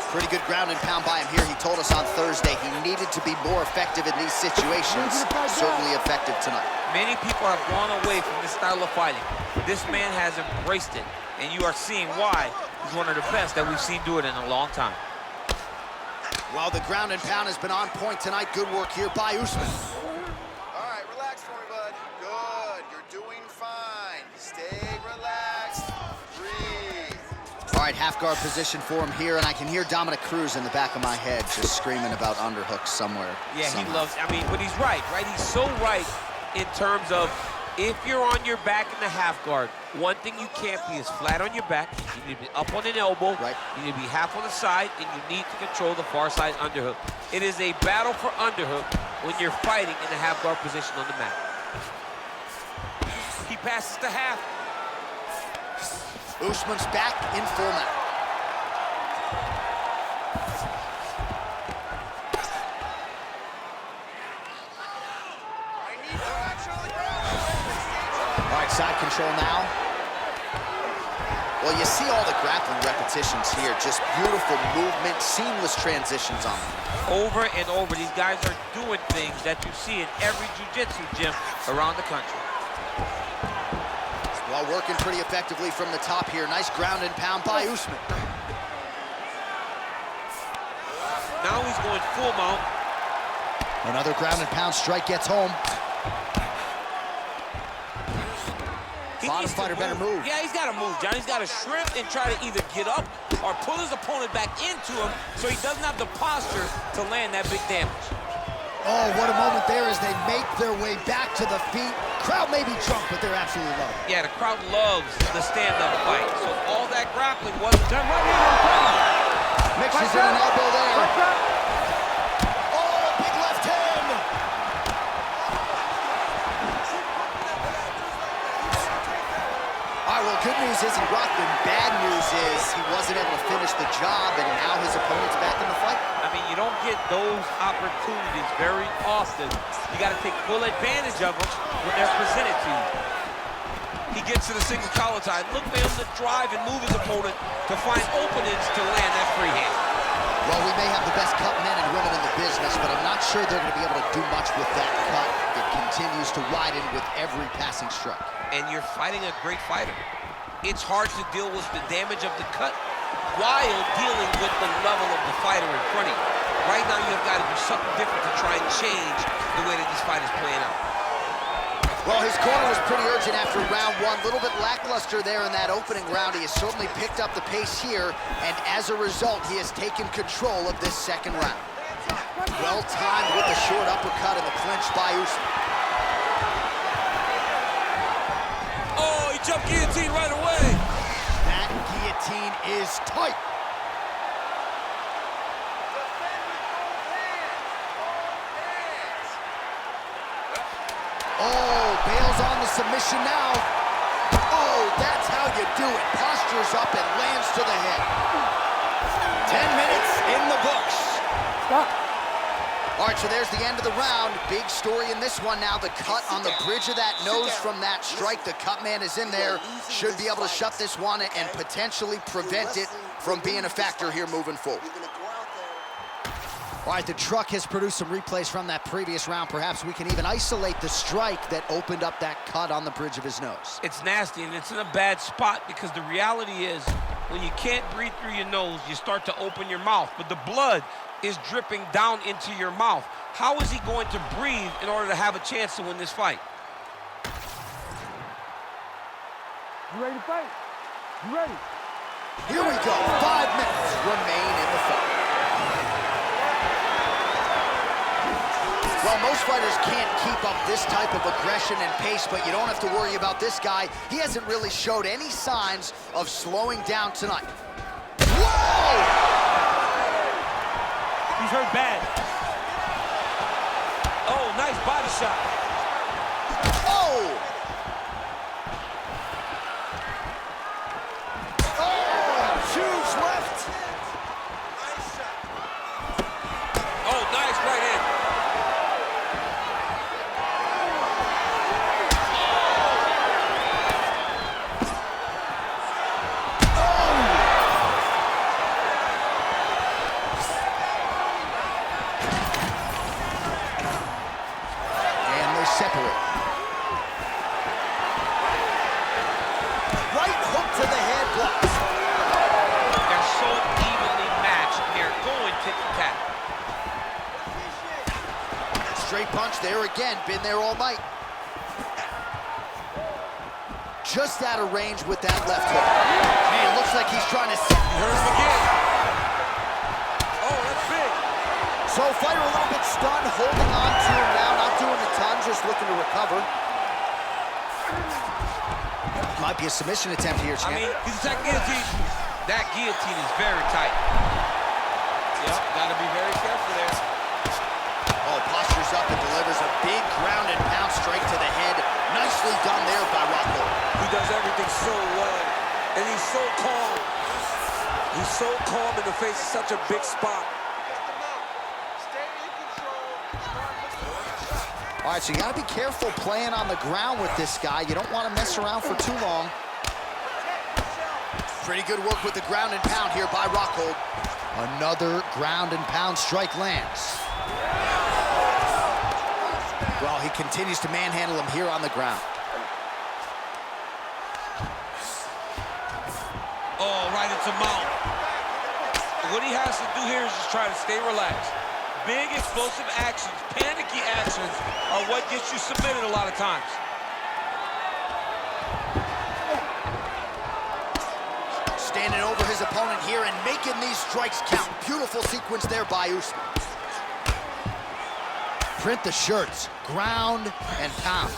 Pretty good ground and pound by him here. He told us on Thursday he needed to be more effective in these situations. Certainly effective tonight. Many people have gone away from this style of fighting. This man has embraced it, and you are seeing why he's one of the best that we've seen do it in a long time. Well, the ground and pound has been on point tonight. Good work here by Usman. All right, relax for me, bud. Good. You're doing fine. Stay relaxed. Breathe. All right, half guard position for him here, and I can hear Dominic Cruz in the back of my head just screaming about underhooks somewhere. Yeah, somehow. he loves, I mean, but he's right? He's so right in terms of if you're on your back in the half guard, one thing you can't be is flat on your back. You need to be up on an elbow. Right. You need to be half on the side, and you need to control the far side underhook. It is a battle for underhook when you're fighting in the half guard position on the mat. He passes to half. Usman's back in full mount. All right, side control now. Well, you see all the grappling repetitions here. Just beautiful movement, seamless transitions on them. Over and over, these guys are doing things that you see in every jiu-jitsu gym around the country. Well, working pretty effectively from the top here. Nice ground and pound by Usman. Now he's going full mount. Another ground and pound strike gets home. Bottom fighter better move. Yeah, he's got to move, John. He's got to shrimp and try to either get up or pull his opponent back into him so he doesn't have the posture to land that big damage. Oh, what a moment there as they make their way back to the feet. Crowd may be drunk, but they're absolutely loving it. Yeah, the crowd loves the stand-up fight. So all that grappling wasn't done right here. Mixes in an elbow there. Oh, big left hand. All right, well, good news is he rocked him. Bad news is he wasn't able to finish the job, and now his opponent's back in the fight. I mean, you don't get those opportunities very often. You got to take full advantage of them when they're presented to you. He gets to the single collar tie. Look for him to drive and move his opponent to find openings to land that free hand. Well, we may have the best cut men and women in the business, but I'm not sure they're going to be able to do much with that cut. It continues to widen with every passing strike. And you're fighting a great fighter. It's hard to deal with the damage of the cut while dealing with the level of the fighter in front of you. Right now, you've got to do something different to try and change the way that this fight is playing out. Well, his corner was pretty urgent after round one. A little bit lackluster there in that opening round. He has certainly picked up the pace here, and as a result, he has taken control of this second round. Well timed with the short uppercut and the clinch by Usman. Oh, he jumped guillotine right away. That guillotine is tight. Oh, bails on the submission now. Oh, that's how you do it. Postures up and lands to the head. 10 minutes in the books. Stop. All right, so there's the end of the round. Big story in this one now. The cut on the bridge of that nose from that strike. The cut man is in there. Should be able to shut this one and potentially prevent it from being a factor here moving forward. All right, the truck has produced some replays from that previous round. Perhaps we can even isolate the strike that opened up that cut on the bridge of his nose. It's nasty, and it's in a bad spot because the reality is when you can't breathe through your nose, you start to open your mouth, but the blood is dripping down into your mouth. How is he going to breathe in order to have a chance to win this fight? You ready to fight? You ready? Here we go. 5 minutes remain in the fight. Well, most fighters can't keep up this type of aggression and pace, but you don't have to worry about this guy. He hasn't really showed any signs of slowing down tonight. Whoa! He's hurt bad. Oh, nice body shot. Oh! Oh, huge left. Oh, nice right hand. Luke's there again, been there all night. Just out of range with that left hook. Man, looks like he's trying to... Hurt him again. Oh, that's big. So fighter a little bit stunned, holding on to him now, not doing a ton, just looking to recover. Might be a submission attempt here, champ. I mean, he's that guillotine. That guillotine is very tight. Yep, gotta be very careful there. Oh, postures up and delivers a big ground and pound straight to the head. Nicely done there by Rockhold. He does everything so well, and he's so calm. He's so calm in the face of such a big spot. All right, so you got to be careful playing on the ground with this guy. You don't want to mess around for too long. Pretty good work with the ground and pound here by Rockhold. Another ground and pound strike lands. Well, he continues to manhandle him here on the ground. Oh, right into mount. What he has to do here is just try to stay relaxed. Big explosive actions, panicky actions are what gets you submitted a lot of times. Standing over his opponent here and making these strikes count. Beautiful sequence there by Usman. Print the shirts, ground and pound.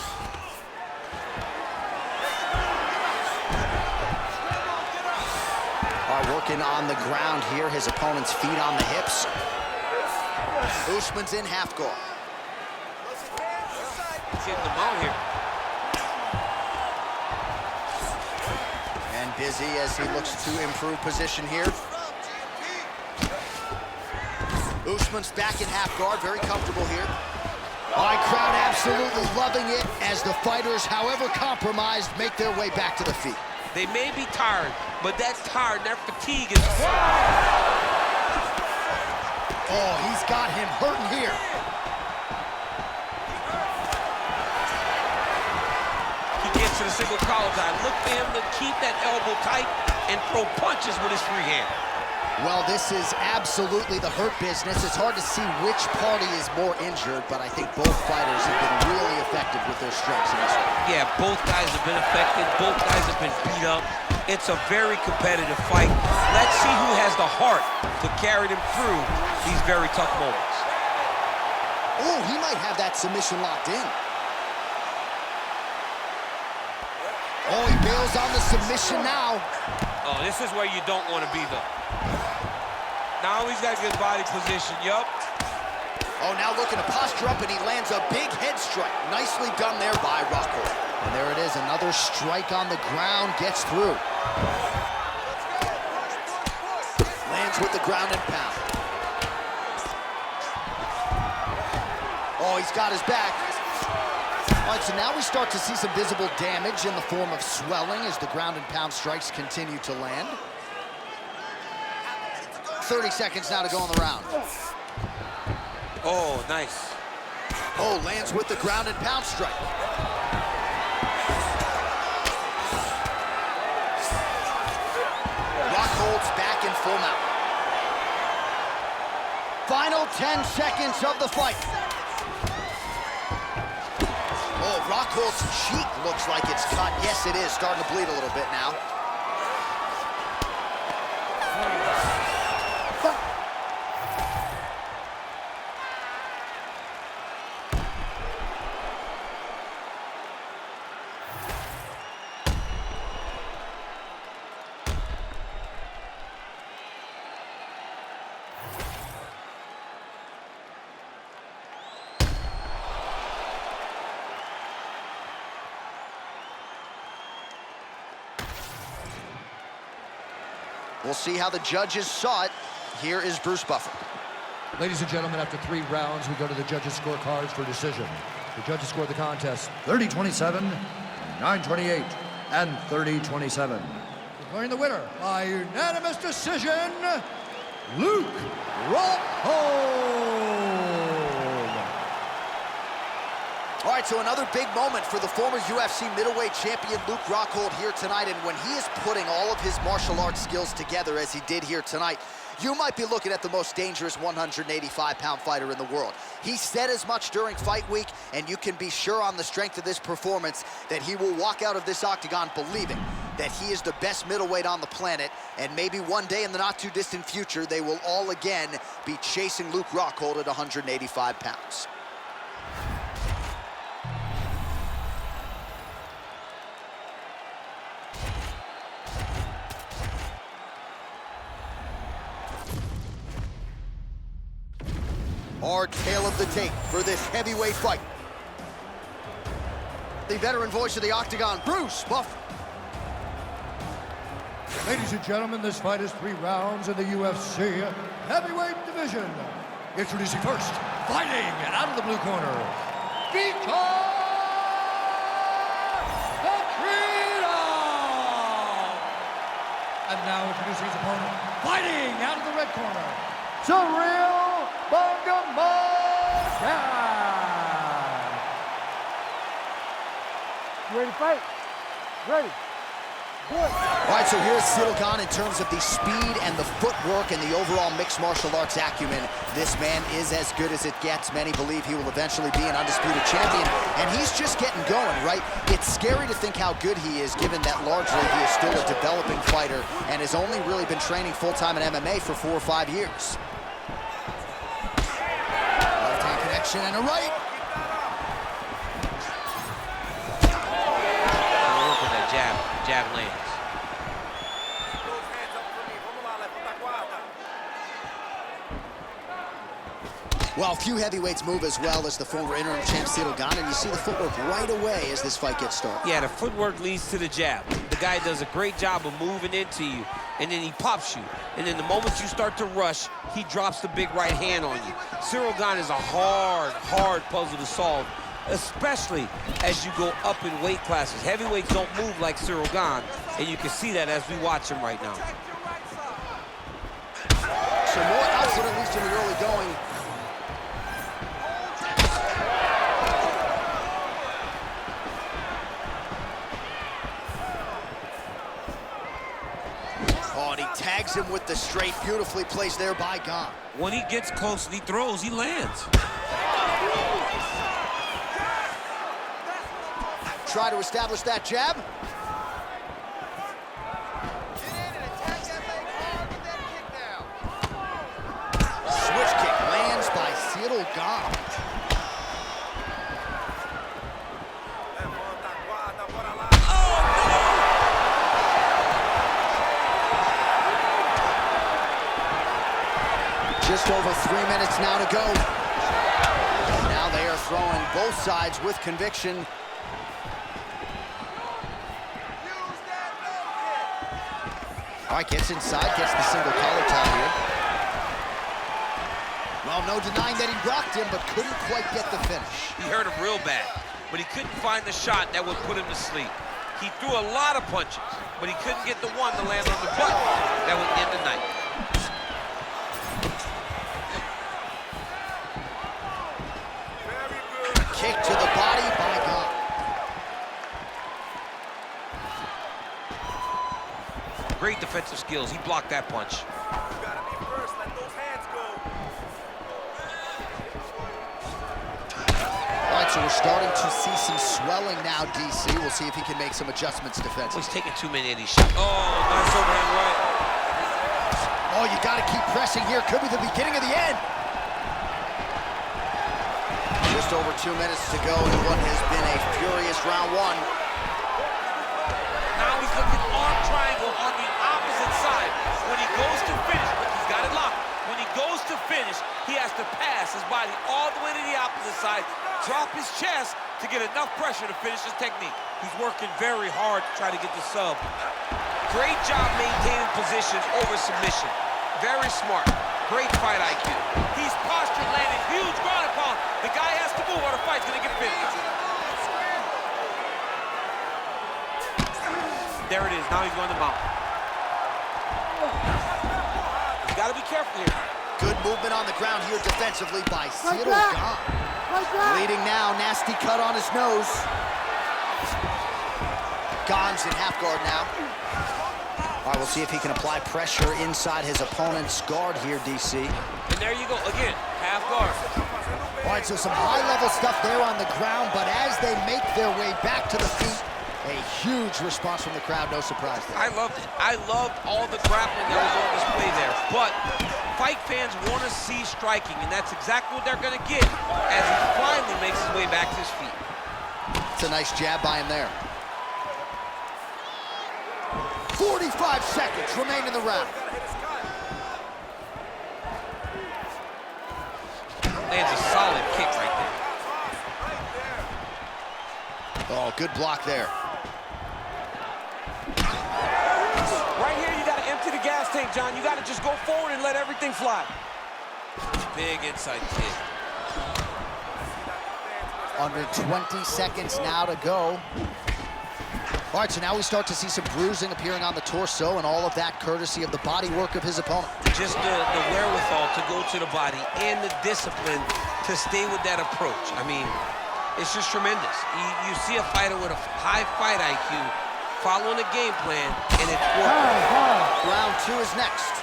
All right, working on the ground here. His opponent's feet on the hips. Usman's in half guard. He's hitting the mount here. And busy as he looks to improve position here. Usman's back in half guard, very comfortable here. All right, crowd absolutely loving it as the fighters, however compromised, make their way back to the feet. They may be tired, but that tired, that fatigue is... Oh, he's got him hurting here. He gets to the single collar tie. Look for him to keep that elbow tight and throw punches with his free hand. Well, this is absolutely the hurt business. It's hard to see which party is more injured, but I think both fighters have been really effective with their strikes in this one. Yeah, both guys have been affected. Both guys have been beat up. It's a very competitive fight. Let's see who has the heart to carry them through these very tough moments. Oh, he might have that submission locked in. Oh, he bails on the submission now. Oh, this is where you don't want to be, though. Now he's got good body position, yup. Oh, now looking to posture up, and he lands a big head strike. Nicely done there by Rockhold. And there it is, another strike on the ground, gets through. Lands with the ground and pound. Oh, he's got his back. All right, so now we start to see some visible damage in the form of swelling as the ground and pound strikes continue to land. 30 seconds now to go in the round. Oh, nice. Oh, lands with the ground and pound strike. Rockhold's back in full mount. Final 10 seconds of the fight. Oh, Rockhold's cheek looks like it's cut. Yes, it is. Starting to bleed a little bit now. We'll see how the judges saw it. Here is Bruce Buffer. Ladies and gentlemen, after 3 rounds, we go to the judges' scorecards for decision. The judges scored the contest 30-27, 9-28, and 30-27. Declaring the winner by unanimous decision, Luke Rockhold. All right, so another big moment for the former UFC middleweight champion Luke Rockhold here tonight, and when he is putting all of his martial arts skills together as he did here tonight, you might be looking at the most dangerous 185-pound fighter in the world. He said as much during fight week, and you can be sure on the strength of this performance that he will walk out of this octagon believing that he is the best middleweight on the planet, and maybe one day in the not-too-distant future, they will all again be chasing Luke Rockhold at 185 pounds. Our tale of the tape for this heavyweight fight. The veteran voice of the octagon, Bruce Buff. Ladies and gentlemen, this fight is 3 rounds in the UFC heavyweight division. Introducing first, fighting out of the blue corner, Vitor Petrino. And now introducing his opponent, fighting out of the red corner, Ciryl. Ready to fight? Ready. Good. All right, so here's Ciryl Gane in terms of the speed and the footwork and the overall mixed martial arts acumen. This man is as good as it gets. Many believe he will eventually be an undisputed champion, and he's just getting going, right? It's scary to think how good he is, given that largely he is still a developing fighter and has only really been training full-time in MMA for 4 or 5 years. Left-hand connection and a right. Jab lands. Well, few heavyweights move as well as the former interim champ Ciryl Gane, and you see the footwork right away as this fight gets started. Yeah, the footwork leads to the jab. The guy does a great job of moving into you, and then he pops you. And then the moment you start to rush, he drops the big right hand on you. Ciryl Gane is a hard puzzle to solve, especially as you go up in weight classes. Heavyweights don't move like Ciryl Gane, and you can see that as we watch him right now. So more output, at least in the early going. Oh, and he tags him with the straight, beautifully placed there by Gane. When he gets close and he throws, he lands. Try to establish that jab. Switch kick lands by Ciryl Gane. Just over 3 minutes now to go. Now they are throwing both sides with conviction. All right, gets inside, gets the single collar tie here. Well, no denying that he rocked him, but couldn't quite get the finish. He hurt him real bad, but he couldn't find the shot that would put him to sleep. He threw a lot of punches, but he couldn't get the one to land on the butt that would end the night. Kick to the body by Gane. Great defensive skills. He blocked that punch. You gotta be first. Let those hands go. All right, so we're starting to see some swelling now, DC. We'll see if he can make some adjustments defensively. He's taking too many of these shots. Oh, nice overhand right. Oh, you gotta keep pressing here. Could be the beginning of the end. Just over 2 minutes to go in what has been a furious round one. Now he's looking arm triangle on the opposite side. When he goes to finish, he's got it locked. When he goes to finish, he has to pass his body all the way to the opposite side, drop his chest to get enough pressure to finish his technique. He's working very hard to try to get the sub. Great job maintaining position over submission. Very smart. Great fight IQ. He's postured, landing huge ground and pound. The guy has to move or the fight's gonna get finished. There it is. Now he's going to mount. He's got to be careful here. Good movement on the ground here defensively by Ciryl Gane. Bleeding now, nasty cut on his nose. Gane's in half guard now. All right, we'll see if he can apply pressure inside his opponent's guard here, DC. And there you go, again, half guard. All right, so some high-level stuff there on the ground, but as they make their way back to the feet, a huge response from the crowd, no surprise there. I loved it. I loved all the grappling that was on display there. But fight fans want to see striking, and that's exactly what they're going to get as he finally makes his way back to his feet. It's a nice jab by him there. 45 seconds remain in the round. Lands a solid kick right there. Oh, good block there. Right here, you got to empty the gas tank, John. You got to just go forward and let everything fly. Big inside kick. Under 20 seconds now to go. All right, so now we start to see some bruising appearing on the torso, and all of that courtesy of the body work of his opponent. Just the wherewithal to go to the body and the discipline to stay with that approach. I mean, it's just tremendous. You see a fighter with a high fight IQ following a game plan, and it's working. Round 2 is next.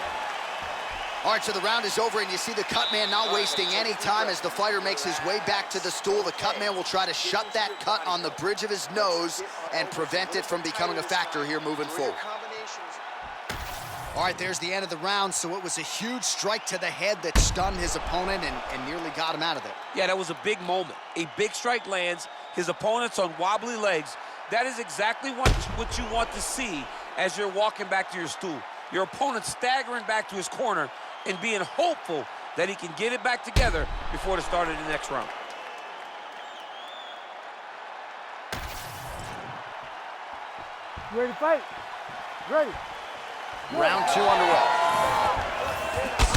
All right, so the round is over, and you see the cut man not wasting any time as the fighter makes his way back to the stool. The cut man will try to shut that cut on the bridge of his nose and prevent it from becoming a factor here moving forward. All right, there's the end of the round, so it was a huge strike to the head that stunned his opponent and nearly got him out of there. Yeah, that was a big moment. A big strike lands, his opponent's on wobbly legs. That is exactly what you want to see as you're walking back to your stool. Your opponent staggering back to his corner and being hopeful that he can get it back together before the start of the next round. You ready to fight? Ready. Round 2 underway.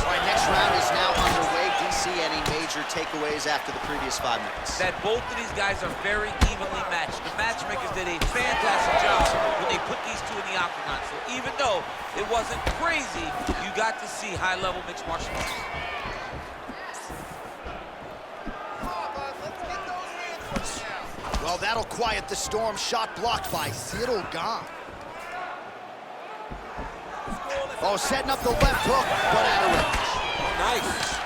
All right, next round is now underway. DC, any major takeaways after the previous 5 minutes? That both of these guys are very evenly matched. The matchmakers did a fantastic job when they put these two in the octagon. So even though it wasn't crazy, you got to see high-level mixed martial arts. Well, that'll quiet the storm. Shot blocked by Ciryl Gane. Oh, setting up the left hook, but out of range. Oh, nice.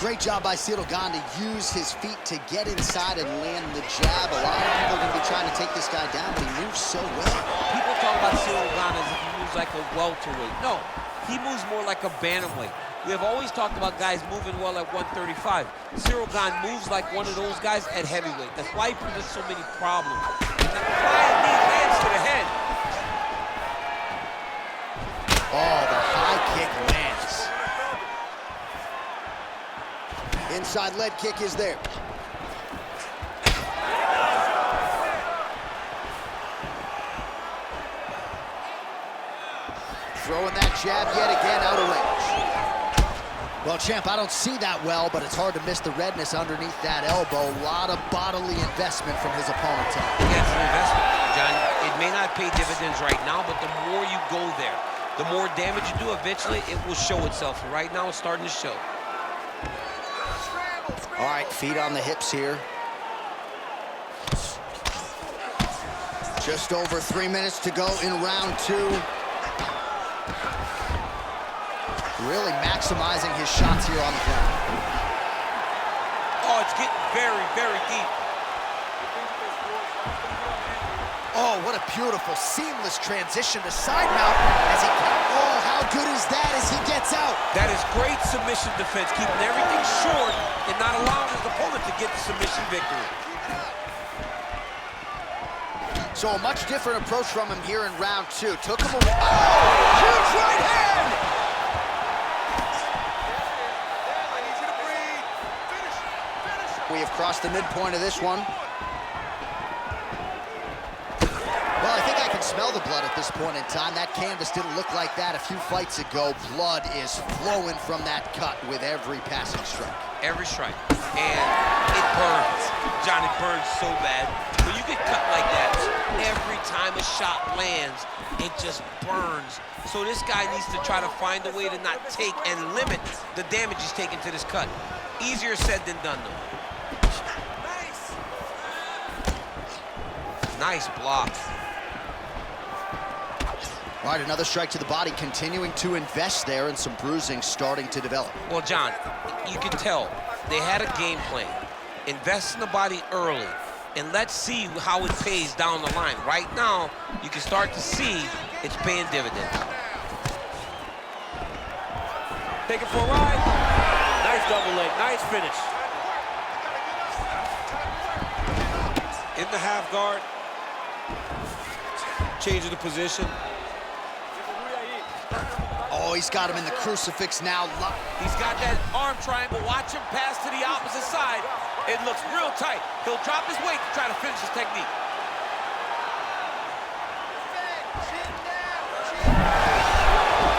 Great job by Ciryl Gane to use his feet to get inside and land the jab. A lot of people are going to be trying to take this guy down, but he moves so well. People talk about Ciryl Gane as if he moves like a welterweight. No, he moves more like a bantamweight. We have always talked about guys moving well at 135. Ciryl Gane moves like one of those guys at heavyweight. That's why he presents so many problems. And the flying knee lands to the head. Oh, the high kick lands. Inside leg kick is there. Throwing that jab yet again out of range. Well, champ, I don't see that well, but it's hard to miss the redness underneath that elbow. A lot of bodily investment from his opponent tonight. Yeah, it's an investment, John. It may not pay dividends right now, but the more you go there, the more damage you do eventually, it will show itself. Right now, it's starting to show. All right, feet on the hips here. Just over 3 minutes to go in round 2. Really maximizing his shots here on the ground. Oh, it's getting very, very deep. Oh, what a beautiful, seamless transition to side mount as he... Oh, how good is that as he gets out? That is great submission defense, keeping everything short and not allowing his opponent to get the submission victory. So a much different approach from him here in round 2. Took him away. Oh, huge right hand! We have crossed the midpoint of this one. Well, I think I can smell the blood at this point in time. That canvas didn't look like that a few fights ago. Blood is flowing from that cut with every passing strike. every strike. And it burns. Johnny burns so bad. When you get cut like that, every time a shot lands, it just burns. So this guy needs to try to find a way to not take and limit the damage he's taking to this cut. Easier said than done, though. Nice block. All right, another strike to the body, continuing to invest there, and some bruising starting to develop. Well, John, you can tell they had a game plan. Invest in the body early, and let's see how it pays down the line. Right now, you can start to see it's paying dividends. Take it for a ride. Nice double leg, nice finish. In the half guard. Changing the position. Oh, he's got him in the crucifix now. He's got that arm triangle. Watch him pass to the opposite side. It looks real tight. He'll drop his weight to try to finish his technique.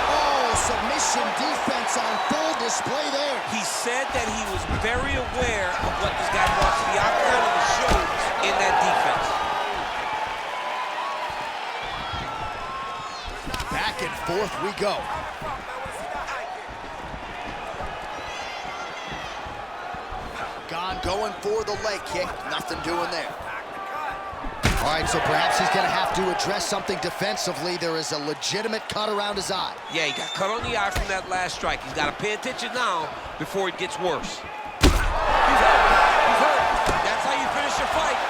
Oh, submission defense on full display there. He said that he was very aware of what this guy brought to the octagon, and it showed in that defense. Back and forth we go. Gane going for the leg kick. Nothing doing there. All right, so perhaps he's going to have to address something defensively. There is a legitimate cut around his eye. Yeah, he got cut on the eye from that last strike. He's got to pay attention now before it gets worse. He's hurt. He's hurt. That's how you finish your fight.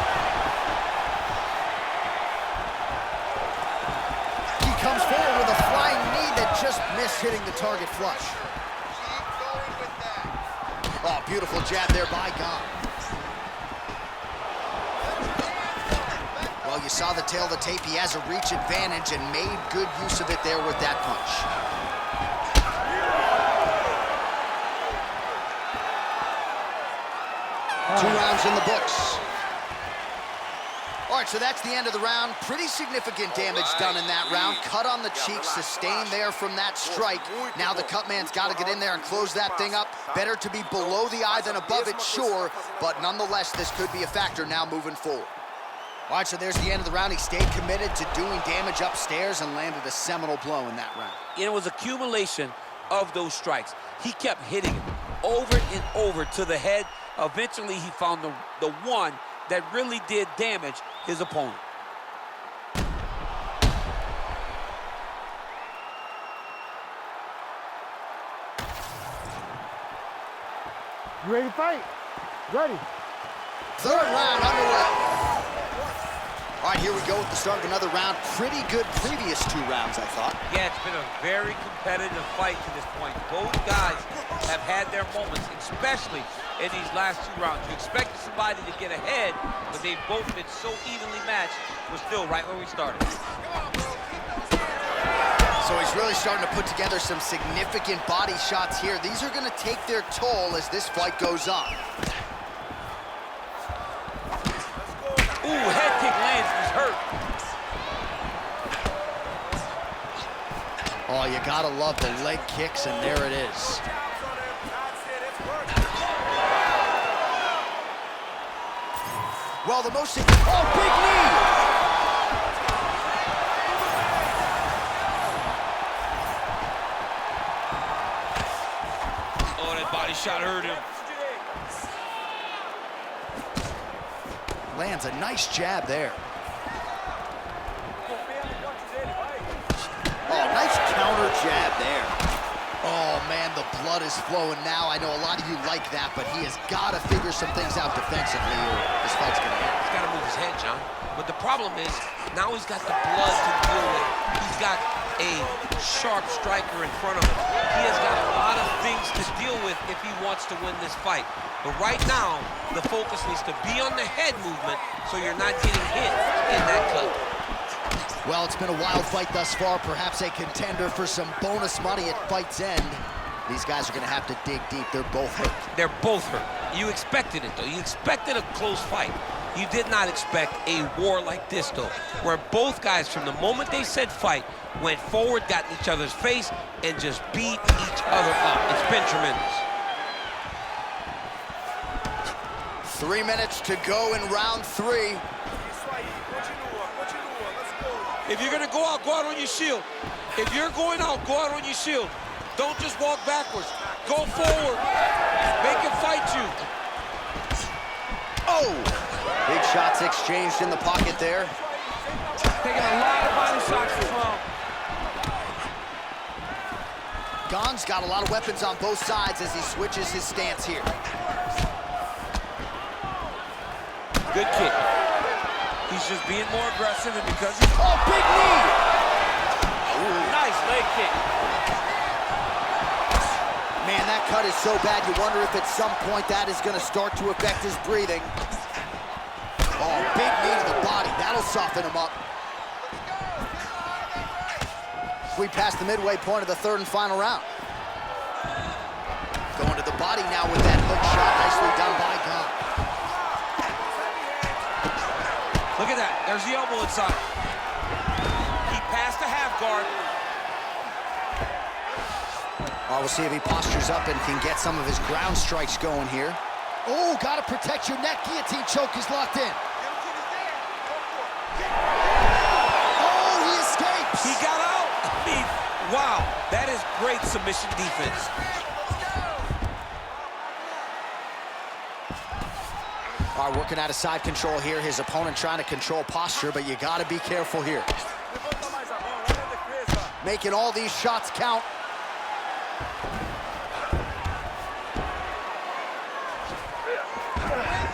He comes forward with a flying knee that just missed hitting the target flush. Keep going with that. Oh, beautiful jab there by Gane. Well, you saw the tail of the tape. He has a reach advantage and made good use of it there with that punch. Two rounds in the books. All right, so that's the end of the round. Pretty significant damage done in that round. Cut on the cheek, sustained there from that strike. Now the cut man's got to get in there and close that thing up. Better to be below the eye than above it, sure, but nonetheless, this could be a factor now moving forward. All right, so there's the end of the round. He stayed committed to doing damage upstairs and landed a seminal blow in that round. It was accumulation of those strikes. He kept hitting him over and over to the head. Eventually, he found the one that really did damage his opponent. You ready to fight? Ready. Third round underway. All right, here we go with the start of another round. Pretty good previous two rounds, I thought. Yeah, it's been a very competitive fight to this point. Both guys have had their moments, especially in these last two rounds. You expected somebody to get ahead, but they've both been so evenly matched. We're still right where we started. So he's really starting to put together some significant body shots here. These are going to take their toll as this fight goes on. Ooh, head kick lands, he's hurt. Oh, you gotta love the leg kicks, and there it is. Well, the most... Oh, big knee! Oh, that body shot hurt him. Lands a nice jab there. Oh, nice counter jab there. Oh, man, the blood is flowing now. I know a lot of you like that, but he has got to figure some things out defensively or this fight's going to end. He's got to move his head, John. But the problem is, now he's got the blood to deal with. He's got a sharp striker in front of him. He has got a lot of things to deal with if he wants to win this fight. But right now, the focus needs to be on the head movement so you're not getting hit in that cut. Well, it's been a wild fight thus far, perhaps a contender for some bonus money at fight's end. These guys are going to have to dig deep. They're both hurt. They're both hurt. You expected it, though. You expected a close fight. You did not expect a war like this, though, where both guys, from the moment they said fight, went forward, got in each other's face, and just beat each other up. It's been tremendous. 3 minutes to go in round 3. If you're gonna go out on your shield. If you're going out, go out on your shield. Don't just walk backwards. Go forward. Make him fight you. Oh! Big shots exchanged in the pocket there. Taking a lot of body shots as well. Gane's got a lot of weapons on both sides as he switches his stance here. Good kick. He's just being more aggressive, and because he's... Oh, big knee! Ooh. Nice leg kick. Man, that cut is so bad, you wonder if at some point that is going to start to affect his breathing. Oh, big knee to the body. That'll soften him up. We passed the midway point of the 3rd and final round. Going to the body now with that hook shot. Nicely done by Gane. Look at that. There's the elbow inside. He passed the half guard. Oh, we'll see if he postures up and can get some of his ground strikes going here. Oh, got to protect your neck. Guillotine choke is locked in. Oh, he escapes. He got out. I mean, wow. That is great submission defense. All right, working out of side control here. His opponent trying to control posture, but you got to be careful here. Making all these shots count.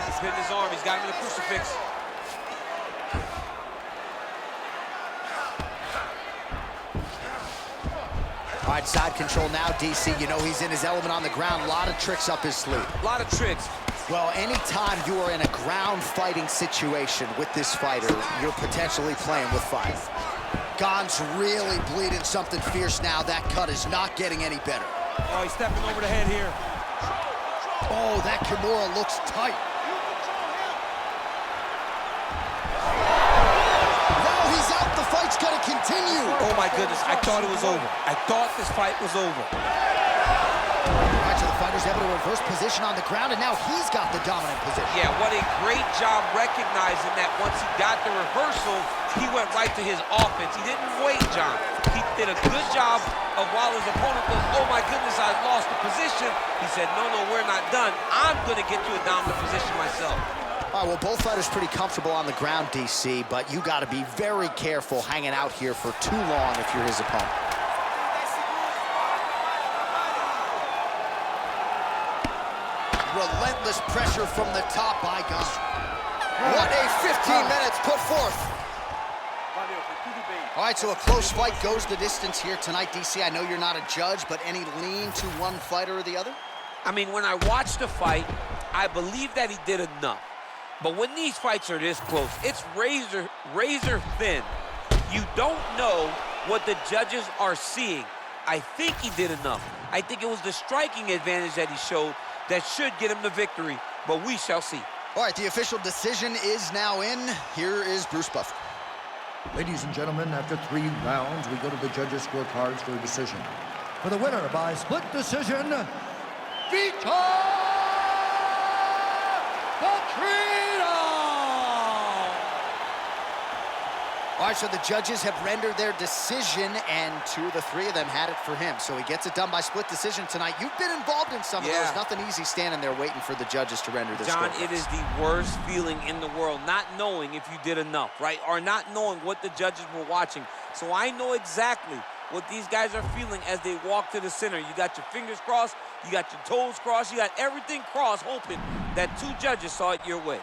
He's hitting his arm. He's got him in a crucifix. All right, side control now, DC. You know he's in his element on the ground. A lot of tricks up his sleeve. A lot of tricks. Well, anytime you are in a ground fighting situation with this fighter, you're potentially playing with fire. Gane's really bleeding something fierce now. That cut is not getting any better. Oh, he's stepping over the head here. Oh, that Kimura looks tight. Now he's out. The fight's gonna continue. Oh, my goodness. I thought it was over. I thought this fight was over. All right, so the fighter's able to reverse position on the ground, and now he's got the dominant position. Yeah, what a great job recognizing that once he got the reversal, he went right to his offense. He didn't wait, John. He did a good job of while his opponent goes, oh my goodness, I lost the position. He said, no, we're not done. I'm gonna get to a dominant position myself. All right, well, both fighters pretty comfortable on the ground, DC, but you gotta be very careful hanging out here for too long if you're his opponent. Relentless pressure from the top by Gane. What a 15 minutes put forth. All right, so a close fight goes the distance here tonight, DC. I know you're not a judge, but any lean to one fighter or the other? I mean, when I watched the fight, I believe that he did enough. But when these fights are this close, it's razor thin. You don't know what the judges are seeing. I think he did enough. I think it was the striking advantage that he showed that should get him the victory, but we shall see. All right, the official decision is now in. Here is Bruce Buffer. Ladies and gentlemen, after 3 rounds, we go to the judges' scorecards for a decision. For the winner by split decision, Vitor Petrino! All right, so the judges have rendered their decision, and 2 of the 3 of them had it for him. So he gets it done by split decision tonight. You've been involved in some of those. Nothing easy standing there waiting for the judges to render this. John, it is the worst feeling in the world, not knowing if you did enough, right? Or not knowing what the judges were watching. So I know exactly what these guys are feeling as they walk to the center. You got your fingers crossed, you got your toes crossed, you got everything crossed, hoping that 2 judges saw it your way.